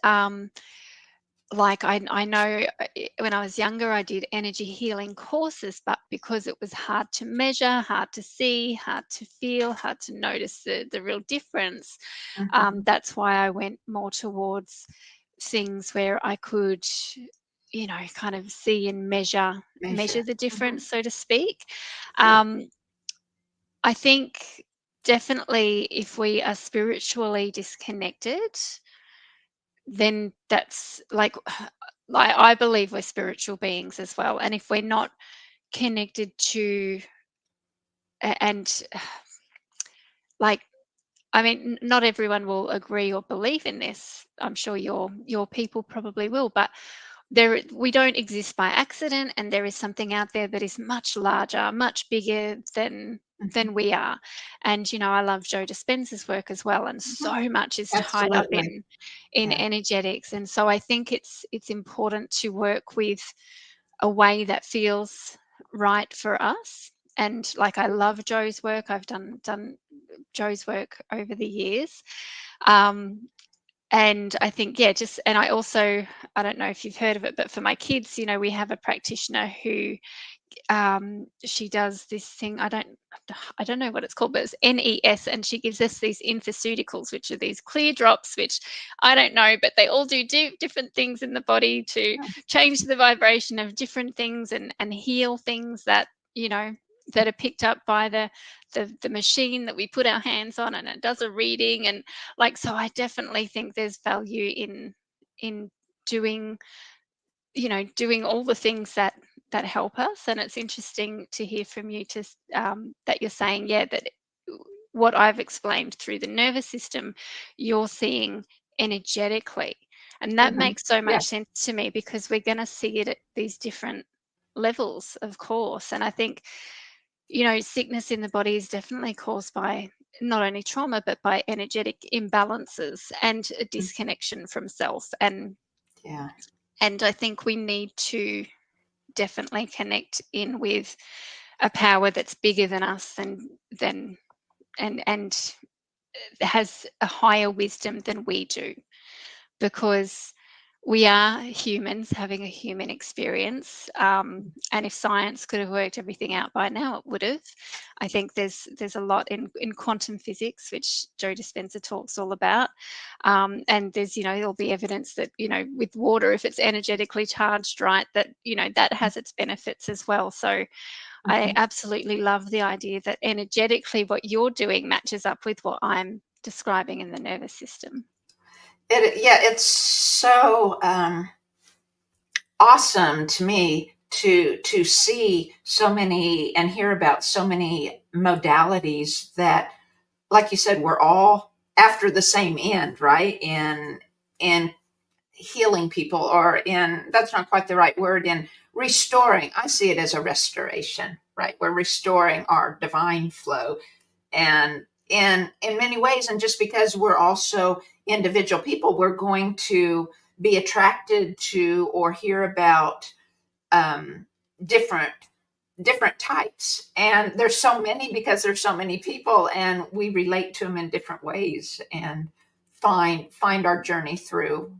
like I know, when I was younger, I did energy healing courses, but because it was hard to measure, hard to see, hard to feel, hard to notice the real difference, Mm-hmm. that's why I went more towards things where I could, kind of see and measure Measure. the Mm-hmm. difference, so to speak. Yeah. Um, I think definitely if we are spiritually disconnected, then that's like I believe we're spiritual beings as well. And if we're not connected to, and like, I mean, not everyone will agree or believe in this. I'm sure your people probably will, but we don't exist by accident, and there is something out there that is much larger, much bigger Mm-hmm. than we are. And I love Joe Dispenza's work as well, and Mm-hmm. so much is tied up Absolutely. in Yeah. energetics. And so I think it's important to work with a way that feels right for us. And like I love Joe's work. I've done Joe's work over the years. Um, and I think, yeah, and I also, I don't know if you've heard of it, but for my kids, we have a practitioner who she does this thing. I don't know what it's called, but it's NES, and she gives us these infoceuticals, which are these clear drops, which I don't know, but they all do different things in the body to change the vibration of different things and heal things that, you know, that are picked up by the machine that we put our hands on, and it does a reading. And like, so I definitely think there's value in doing, you know, doing all the things that help us. And it's interesting to hear from you to that you're saying, yeah, that what I've explained through the nervous system, you're seeing energetically. And that makes so much Yes. sense to me, because we're going to see it at these different levels, of course. And I think, you know, sickness in the body is definitely caused by not only trauma, but by energetic imbalances and a disconnection from self. Yeah. And I think we need to definitely connect in with a power that's bigger than us, and has a higher wisdom than we do, because we are humans having a human experience. And if science could have worked everything out by now, it would have. I think there's a lot in quantum physics, which Joe Dispenza talks all about. And there's, you know, there'll be evidence that, you know, with water, if it's energetically charged, right, that, you know, that has its benefits as well. So I absolutely love the idea that energetically what you're doing matches up with what I'm describing in the nervous system. It's so awesome to me to see so many and hear about so many modalities that, like you said, we're all after the same end, right? In healing people, or in, that's not quite the right word, in restoring. I see it as a restoration, right? We're restoring our divine flow, and in many ways. And just because we're also individual people, we're going to be attracted to or hear about um, different types, and there's so many because there's so many people, and we relate to them in different ways, and find our journey through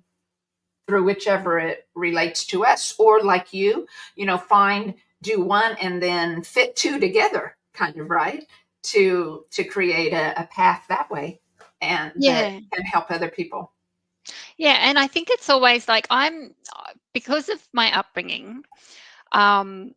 whichever it relates to us. Or like you know, do one and then fit two together, kind of, right, to create a path that way, and that Yeah. can help other people. Yeah, and I think it's always like, because of my upbringing, um,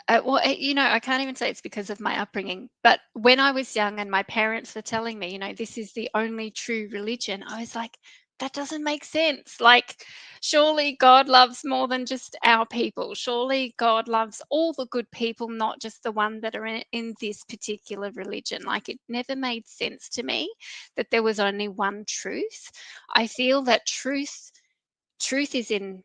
you know, I can't even say it's because of my upbringing, but when I was young and my parents were telling me, you know, this is the only true religion, I was like, that doesn't make sense. Like, surely God loves more than just our people. Surely God loves all the good people, not just the one that are in this particular religion. Like, it never made sense to me that there was only one truth. I feel that truth is in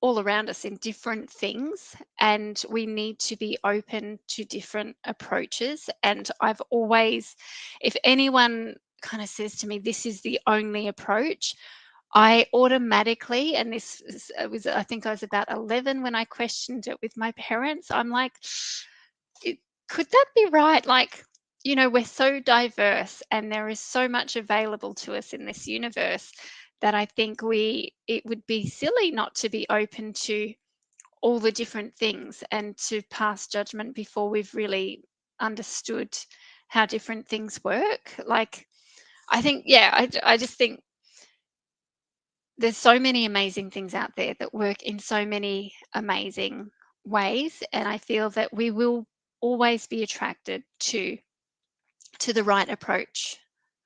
all around us in different things, and we need to be open to different approaches. And I've always, if anyone kind of says to me this is the only approach, I automatically, and was, I think I was about 11 when I questioned it with my parents, I'm like, could that be right? Like, you know, we're so diverse and there is so much available to us in this universe, that I think it would be silly not to be open to all the different things and to pass judgment before we've really understood how different things work. Like, I think, yeah, I just think there's so many amazing things out there that work in so many amazing ways. And I feel that we will always be attracted to the right approach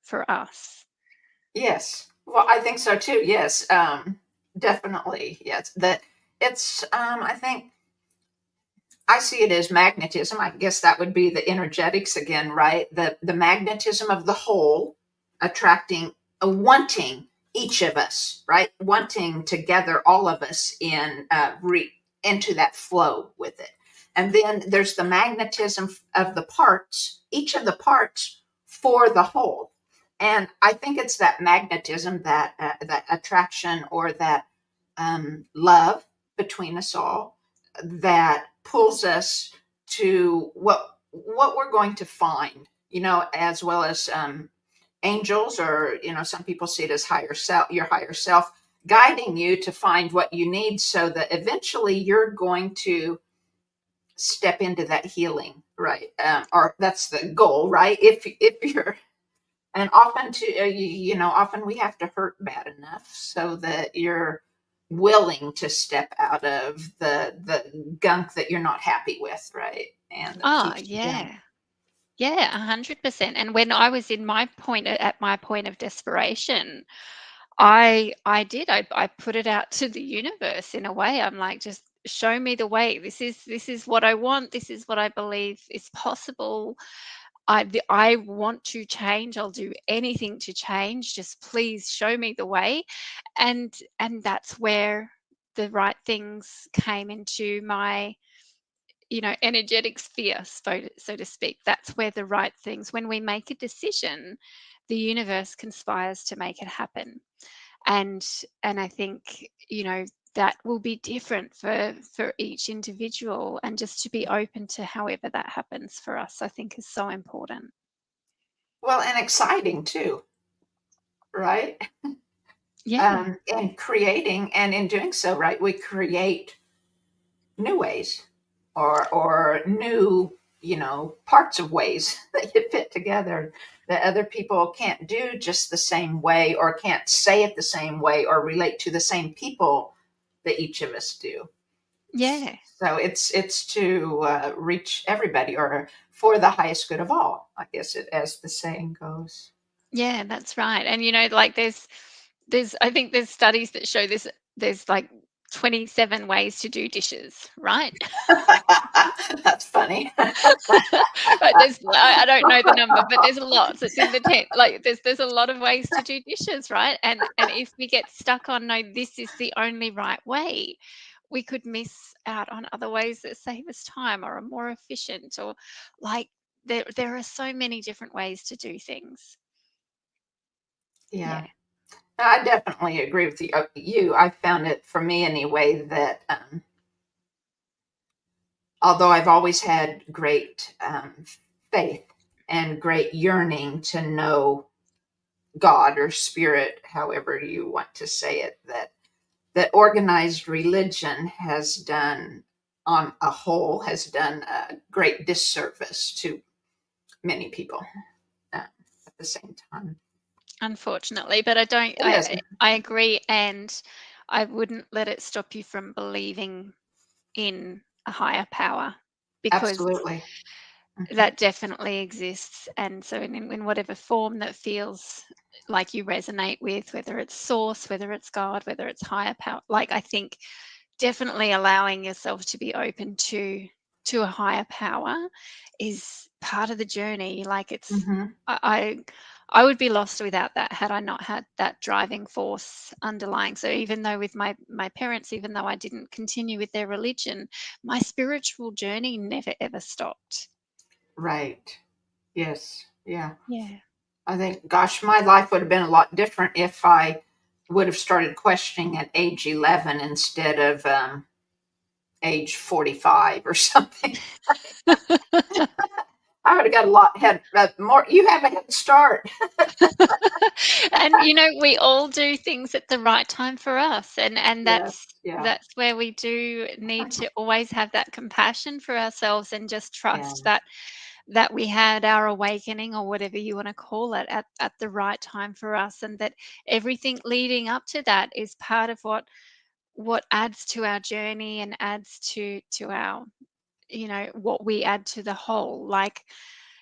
for us. Yes, well, I think so too. Yes, definitely. Yes, that it's I think I see it as magnetism. I guess that would be the energetics again, right? The magnetism of the whole attracting, wanting each of us, right? Wanting to gather all of us in into that flow with it. And then there's the magnetism of the parts, each of the parts for the whole. And I think it's that magnetism, that attraction, or that love between us all, that pulls us to what we're going to find, you know, as well as angels, or, you know, some people see it as higher self, your higher self guiding you to find what you need, so that eventually you're going to step into that healing, right? Or that's the goal, right? If you're, and often often we have to hurt bad enough so that you're willing to step out of the gunk that you're not happy with, right? And that Oh, keeps you down. yeah. Yeah, 100%. And when I was in my point at my point of desperation, I put it out to the universe in a way. I'm like, just show me the way. This is what I want. This is what I believe is possible. I want to change. I'll do anything to change. Just please show me the way. And that's where the right things came into my, energetic sphere, so to speak. That's where the right things, when we make a decision, the universe conspires to make it happen. And I think, that will be different for each individual, and just to be open to however that happens for us, I think, is so important. Well, and exciting too, right? Yeah. And creating, and in doing so, right, we create new ways, or new, parts of ways that you fit together that other people can't do just the same way, or can't say it the same way, or relate to the same people that each of us do. Yeah. So it's to reach everybody, or for the highest good of all, I guess, as the saying goes. Yeah, that's right. And like there's I think there's studies that show there's like 27 ways to do dishes, right? That's funny. Right, I don't know the number, but there's lots. It's in the tent. Like there's a lot of ways to do dishes, right? And if we get stuck on, no, this is the only right way, we could miss out on other ways that save us time or are more efficient, or like there are so many different ways to do things. Yeah. Yeah. I definitely agree with you. I found it, for me anyway, that although I've always had great faith and great yearning to know God or spirit, however you want to say it, that organized religion has done, on a whole, has done a great disservice to many people at the same time. Unfortunately, but I don't It is. I agree, and I wouldn't let it stop you from believing in a higher power, because Absolutely. Mhm. that definitely exists. And so in whatever form that feels like you resonate with, whether it's source, whether it's God, whether it's higher power, like, I think definitely allowing yourself to be open to a higher power is part of the journey. Like, it's Mhm. I I would be lost without that, had I not had that driving force underlying. So even though with my parents, even though I didn't continue with their religion, my spiritual journey never ever stopped. Right. Yes. Yeah. Yeah. I think, gosh, my life would have been a lot different if I would have started questioning at age 11 instead of age 45 or something. I would have got a lot had more. You have a head start. And we all do things at the right time for us, and Yes. that's Yeah. that's where we do need to always have that compassion for ourselves, and just Yeah. trust that we had our awakening, or whatever you want to call it, at the right time for us, and that everything leading up to that is part of what adds to our journey, and adds to our, what we add to the whole. Like,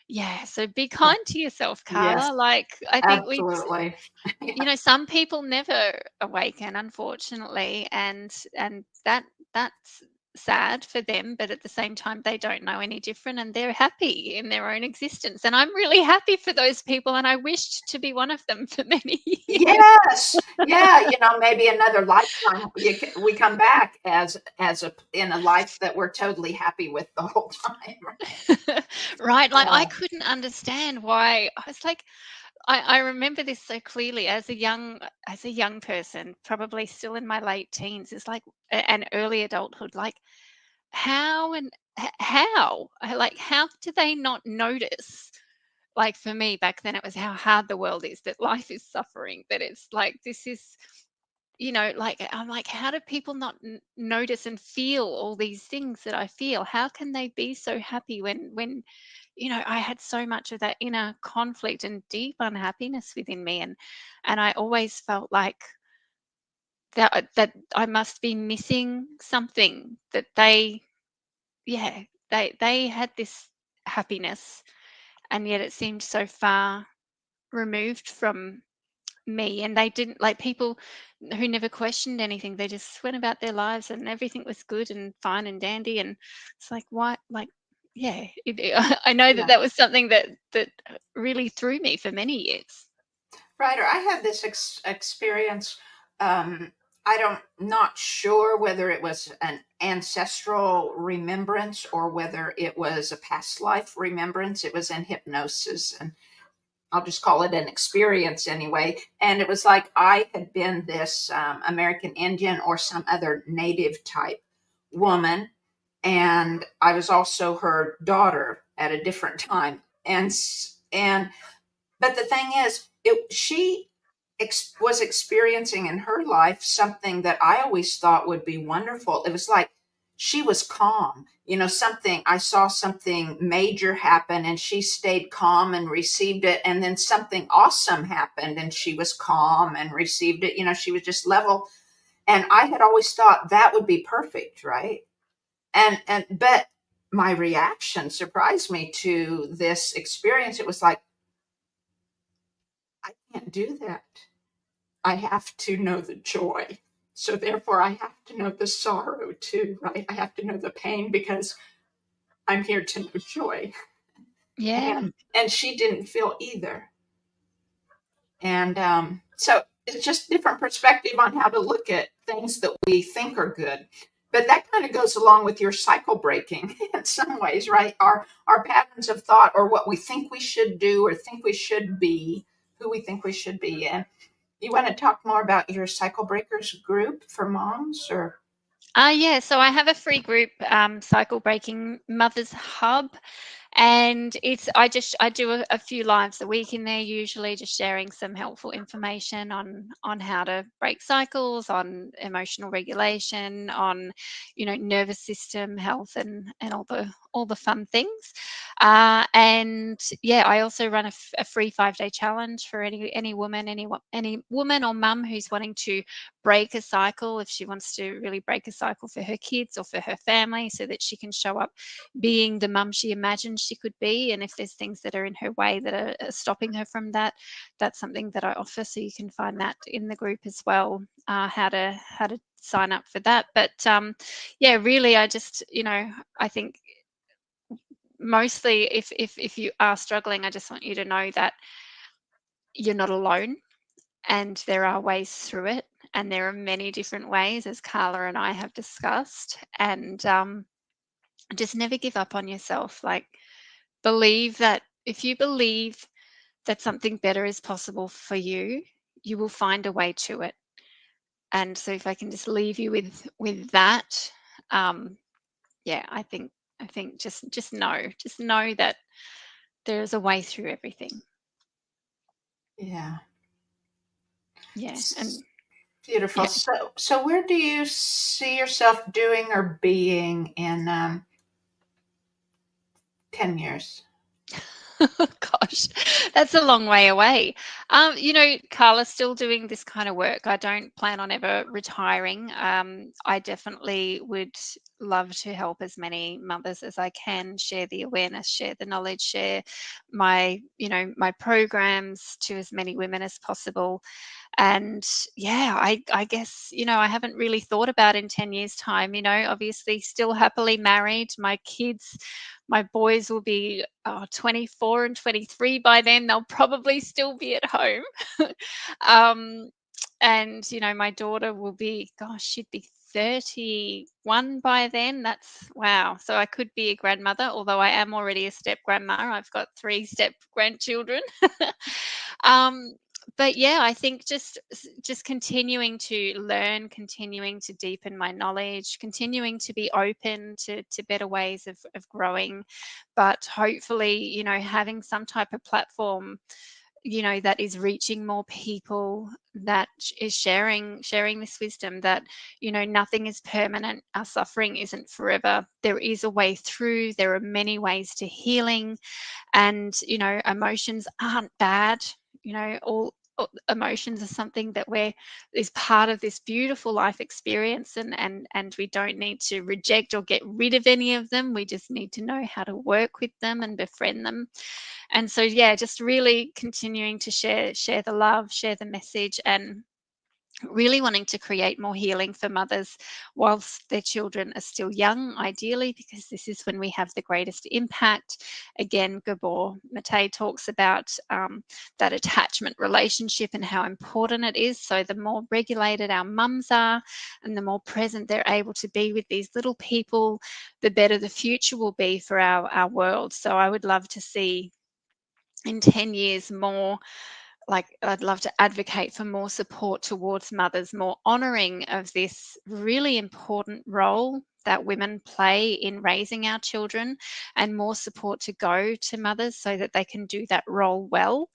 yeah, so be kind to yourself, Yes. Carla. Like, I think Absolutely. Yeah. some people never awaken, unfortunately, and that's sad for them, but at the same time, they don't know any different, and they're happy in their own existence. And I'm really happy for those people, and I wished to be one of them for many years. Yes. Yeah. Maybe another lifetime we come back as in a life that we're totally happy with the whole time. Right? Like, I Yeah. couldn't understand why. I was like, I remember this so clearly as a young person, probably still in my late teens, is like, and early adulthood, like, how and how, like, how do they not notice? Like, for me back then, it was how hard the world is, that life is suffering, that it's like, this is like, I'm like, how do people not notice and feel all these things that I feel? How can they be so happy when I had so much of that inner conflict and deep unhappiness within me, and I always felt like that I must be missing something, that yeah, they had this happiness, and yet it seemed so far removed from me, and they didn't, like, people who never questioned anything, they just went about their lives and everything was good and fine and dandy, and it's like, why, like, yeah, I know that Yeah. that was something that really threw me for many years. Right. Or I had this experience. Um, I don't, not sure whether it was an ancestral remembrance or whether it was a past life remembrance. It was in hypnosis, and I'll just call it an experience anyway. And it was like I had been this American Indian or some other native type woman, and I was also her daughter at a different time. And but the thing is, she was experiencing in her life something that I always thought would be wonderful. It was like she was calm. Something, I saw something major happen and she stayed calm and received it. And then something awesome happened and she was calm and received it. She was just level. And I had always thought that would be perfect, right? But my reaction surprised me to this experience. It was like, I can't do that. I have to know the joy. So therefore, I have to know the sorrow too, right? I have to know the pain because I'm here to know joy. Yeah. And she didn't feel either. And so it's just different perspective on how to look at things that we think are good. But that kind of goes along with your cycle breaking in some ways, right? Our patterns of thought, or what we think we should do or think we should be, who we think we should be. And you want to talk more about your cycle breakers group for moms, or? Yeah, so I have a free group, Cycle Breaking Mothers Hub, and I do a few lives a week in there, usually just sharing some helpful information on how to break cycles, on emotional regulation, on nervous system health, and all the fun things. And yeah, I also run a free 5-day challenge for any woman, any woman or mum who's wanting to break a cycle, if she wants to really break a cycle for her kids or for her family, so that she can show up being the mum she imagined she could be. And if there's things that are in her way that are stopping her from that, that's something that I offer. So you can find that in the group as well, how to sign up for that. But yeah, really, I just, I think mostly, if you are struggling, I just want you to know that you're not alone, and there are ways through it, and there are many different ways, as Carla and I have discussed. And just never give up on yourself. Like, believe that if you believe that something better is possible for you, you will find a way to it. And so, if I can just leave you with that, um, yeah, I think just know that there is a way through everything. Yeah. Yeah, and Beautiful. yeah. So where do you see yourself doing or being in 10 years? Gosh, that's a long way away. Carla's still doing this kind of work. I don't plan on ever retiring. I definitely would love to help as many mothers as I can, share the awareness, share the knowledge, share my programs to as many women as possible. And yeah, I guess, I haven't really thought about in 10 years time, obviously still happily married. My boys will be 24 and 23 by then. They'll probably still be at home. um, and my daughter will be, gosh, she'd be 31 by then. That's wow. So I could be a grandmother, although I am already a step grandma. I've got 3 step grandchildren. um, but yeah, I think just continuing to learn, continuing to deepen my knowledge, continuing to be open to better ways of growing, but hopefully, having some type of platform, that is reaching more people, that is sharing this wisdom that, nothing is permanent. Our suffering isn't forever. There is a way through. There are many ways to healing, and emotions aren't bad. All emotions are something that is part of this beautiful life experience, and we don't need to reject or get rid of any of them. We just need to know how to work with them and befriend them. And so, yeah, just really continuing to share the love, share the message, and really wanting to create more healing for mothers whilst their children are still young, ideally, because this is when we have the greatest impact. Again, Gabor Mate talks about that attachment relationship and how important it is. So the more regulated our mums are and the more present they're able to be with these little people, the better the future will be for our world. So I would love to see in 10 years more, like, I'd love to advocate for more support towards mothers, more honouring of this really important role that women play in raising our children, and more support to go to mothers so that they can do that role well,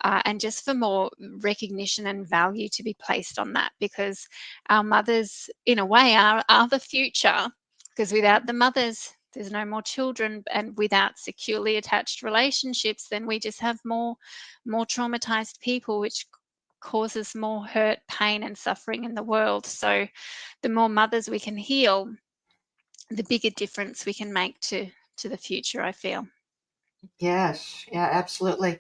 and just for more recognition and value to be placed on that, because our mothers, in a way, are the future, because without the mothers, there's no more children, and without securely attached relationships, then we just have more traumatized people, which causes more hurt, pain, and suffering in the world. So the more mothers we can heal, the bigger difference we can make to the future, I feel. Yes, yeah, absolutely.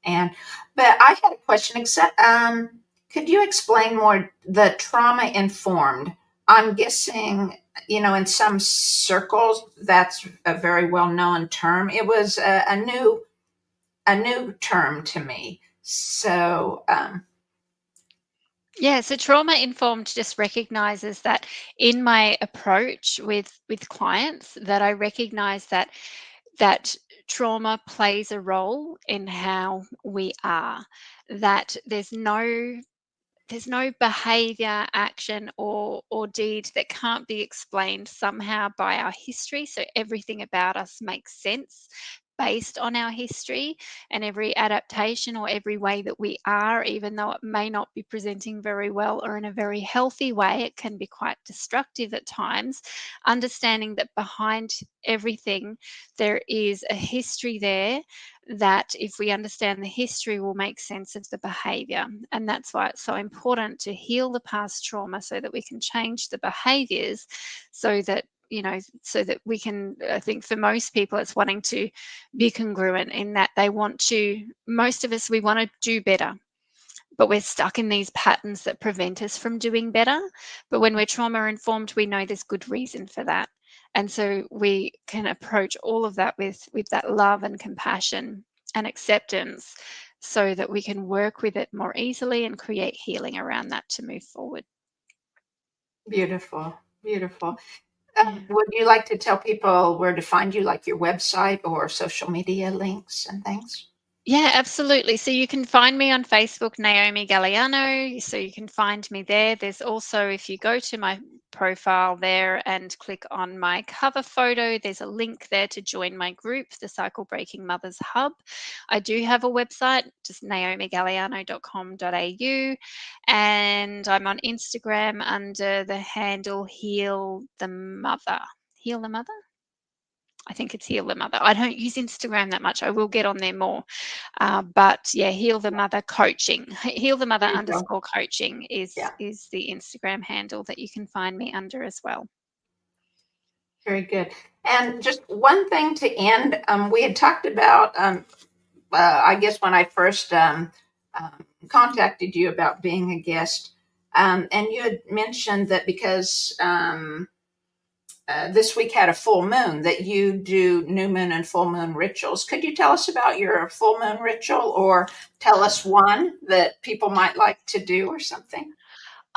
And but I had a question. Except, could you explain more the trauma informed? I'm guessing, in some circles, that's a very well known term. It was a new term to me. So, Yeah, so trauma informed just recognizes that in my approach with clients, that I recognize that trauma plays a role in how we are, that there's no behavior, action, or deed that can't be explained somehow by our history. So everything about us makes sense based on our history, and every adaptation or every way that we are, even though it may not be presenting very well or in a very healthy way, it can be quite destructive at times. Understanding that behind everything there is a history there, that if we understand the history, we'll make sense of the behavior. And that's why it's so important to heal the past trauma so that we can change the behaviors, so that so that we can, I think for most people, it's wanting to be congruent, in that most of us, we want to do better, but we're stuck in these patterns that prevent us from doing better. But when we're trauma informed, we know there's good reason for that. And so we can approach all of that with that love and compassion and acceptance, so that we can work with it more easily and create healing around that to move forward. beautiful, beautiful. Yeah. Would you like to tell people where to find you, like your website or social media links and things? Yeah, absolutely. So you can find me on Facebook, Naomi Galliano. So you can find me there. There's also, if you go to my profile there and click on my cover photo, there's a link there to join my group, the Cycle Breaking Mothers Hub. I do have a website, just naomigalliano.com.au. And I'm on Instagram under the handle Heal the Mother. Heal the Mother? I think it's Heal the Mother. I don't use Instagram that much. I will get on there more. But yeah, Heal the Mother Coaching. Heal the Mother There you go. underscore coaching is Yeah, is the Instagram handle that you can find me under as well. very good. And just one thing to end, we had talked about, I guess when I first contacted you about being a guest, and you had mentioned that because this week had a full moon, that you do new moon and full moon rituals. Could you tell us about your full moon ritual, or tell us one that people might like to do or something?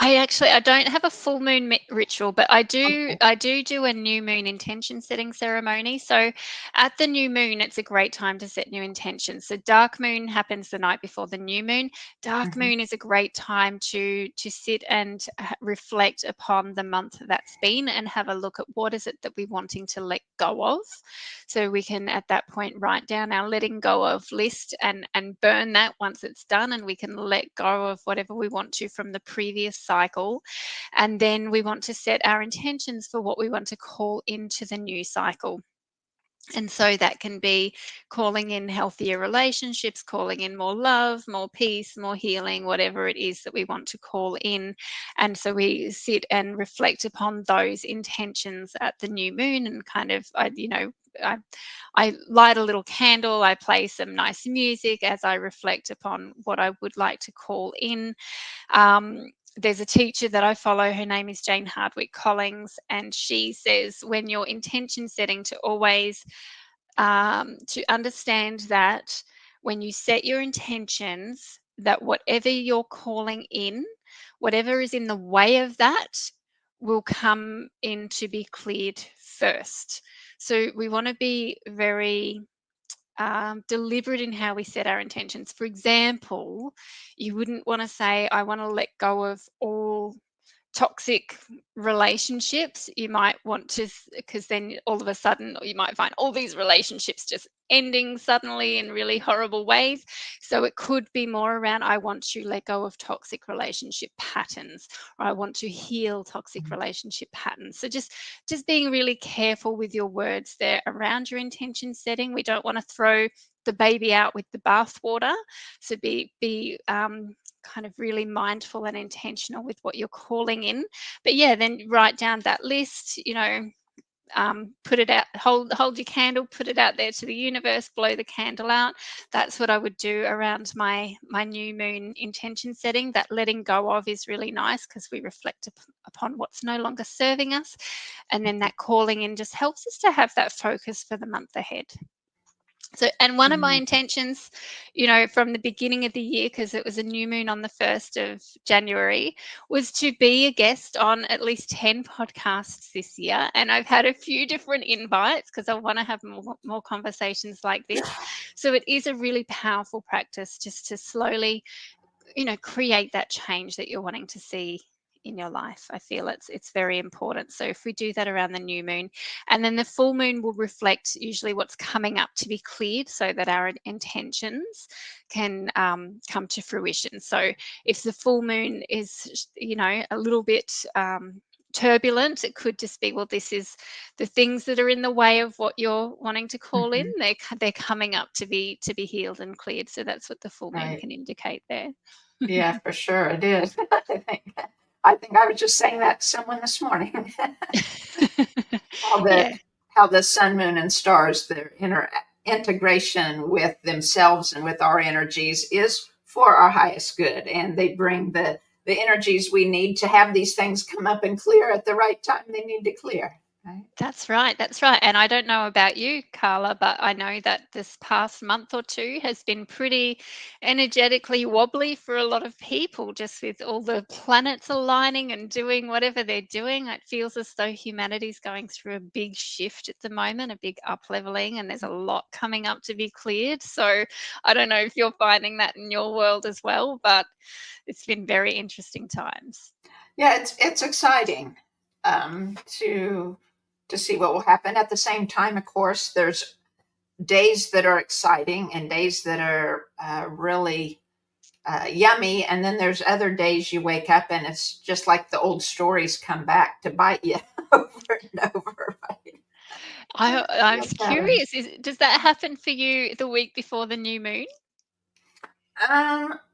I don't have a full moon ritual, but I do Okay. do a new moon intention setting ceremony. So at the new moon, it's a great time to set new intentions. So dark moon happens the night before the new moon. Dark Mhm. moon is a great time to sit and reflect upon the month that's been and have a look at what is it that we're wanting to let go of. So we can at that point write down our letting go of list and burn that once it's done, and we can let go of whatever we want to from the previous cycle. And then we want to set our intentions for what we want to call into the new cycle. And so that can be calling in healthier relationships, calling in more love, more peace, more healing, whatever it is that we want to call in. And so we sit and reflect upon those intentions at the new moon and kind of, I, I light a little candle, I play some nice music as I reflect upon what I would like to call in. There's a teacher that I follow, her name is Jane Hardwick Collins, and she says when you're intention setting to always to understand that when you set your intentions, that whatever you're calling in, whatever is in the way of that, will come in to be cleared first. So we want to be very deliberate in how we set our intentions. For example, you wouldn't want to say, I want to let go of all toxic relationships. You might want to, because then all of a sudden you might find all these relationships just ending suddenly in really horrible ways. So it could be more around, I want to let go of toxic relationship patterns, or I want to heal toxic relationship patterns. So just being really careful with your words there around your intention setting. We don't want to throw the baby out with the bathwater. So be kind of really mindful and intentional with what you're calling in. But yeah, then write down that list, put it out, hold your candle, put it out there to the universe, blow the candle out. That's what I would do around my new moon intention setting. That letting go of is really nice because we reflect upon what's no longer serving us. And then that calling in just helps us to have that focus for the month ahead. So, and one of my Mhm. intentions, from the beginning of the year, because it was a new moon on the 1st of January, was to be a guest on at least 10 podcasts this year. And I've had a few different invites because I want to have more conversations like this. So it is a really powerful practice just to slowly, create that change that you're wanting to see in your life. I feel it's very important. So if we do that around the new moon, and then the full moon will reflect usually what's coming up to be cleared so that our intentions can come to fruition. So if the full moon is a little bit turbulent, it could just be, well, this is the things that are in the way of what you're wanting to call in, Mhm. they're coming up to be healed and cleared. So that's what the full moon Right. can indicate there. Yeah, for sure it is. I think I was just saying that to someone this morning. how the Yeah, how the sun, moon, and stars, their integration with themselves and with our energies is for our highest good, and they bring the energies we need to have these things come up and clear at the right time they need to clear. Right. that's right. That's right. And I don't know about you, Carla, but I know that this past month or two has been pretty energetically wobbly for a lot of people, just with all the planets aligning and doing whatever they're doing. It feels as though humanity's going through a big shift at the moment, a big up leveling, and there's a lot coming up to be cleared. So I don't know if you're finding that in your world as well, but it's been very interesting times. Yeah, it's exciting to see what will happen. At the same time, of course, there's days that are exciting and days that are really yummy. And then there's other days you wake up and it's just like the old stories come back to bite you over and over. Right? I'm Like that. curious, does that happen for you the week before the new moon?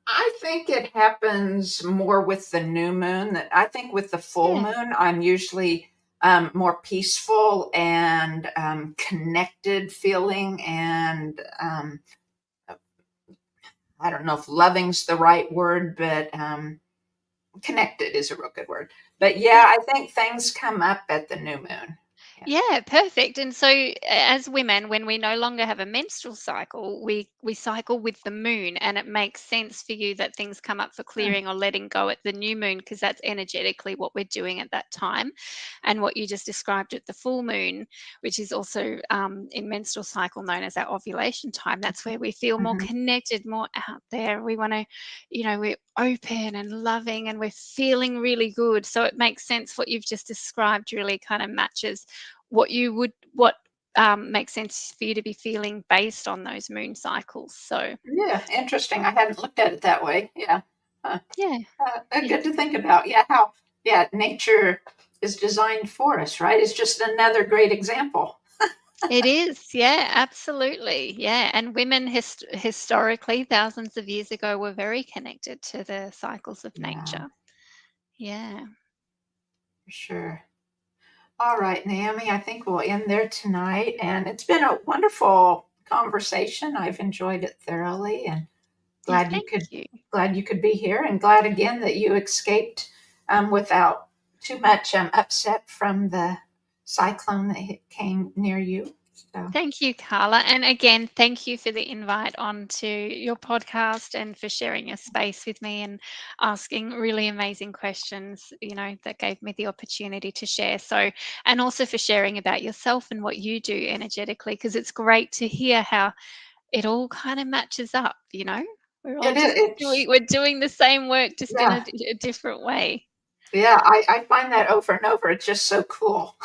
I think it happens more with the new moon. That I think with the full Yeah. moon, I'm usually more peaceful and connected feeling, and I don't know if loving's the right word, but connected is a real good word. But yeah, Yeah. I think things come up at the new moon. Yeah, perfect. And so as women, when we no longer have a menstrual cycle, we cycle with the moon, and it makes sense for you that things come up for Mm, clearing or letting go at the new moon, because that's energetically what we're doing at that time. And what you just described at the full moon, which is also in menstrual cycle known as our ovulation time, that's where we feel more mhm. connected, more out there. We want to, we're open and loving, and we're feeling really good. So it makes sense what you've just described really kind of matches what makes sense for you to be feeling based on those moon cycles. So Yeah, interesting. I hadn't looked at it that way. Yeah. Huh. yeah, Good it's to think about. Yeah, how nature is designed for us, right? It's just another great example. it is, yeah, absolutely, yeah. And women historically, thousands of years ago, were very connected to the cycles of Yeah, nature. Yeah. for sure. All right, Naomi, I think we'll end there tonight. And it's been a wonderful conversation. I've enjoyed it thoroughly, and Yeah, glad you thank could you. glad you could be here, and glad again that you escaped without too much upset from the cyclone that came near you. So Thank you, Carla. And again, thank you for the invite onto your podcast and for sharing your space with me and asking really amazing questions, that gave me the opportunity to share. So, and also for sharing about yourself and what you do energetically, because it's great to hear how it all kind of matches up. We're all it is. just we're doing the same work, just in Yeah, a different way. yeah. I find that over and over. It's just so cool.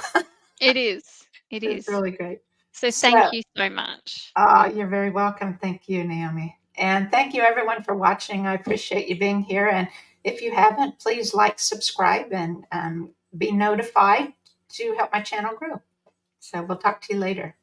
It is. It It's is. really great. So So, thank you so much. you're very welcome. Thank you, Naomi. And thank you, everyone, for watching. I appreciate you being here. And if you haven't, please like, subscribe, and be notified to help my channel grow. So we'll talk to you later.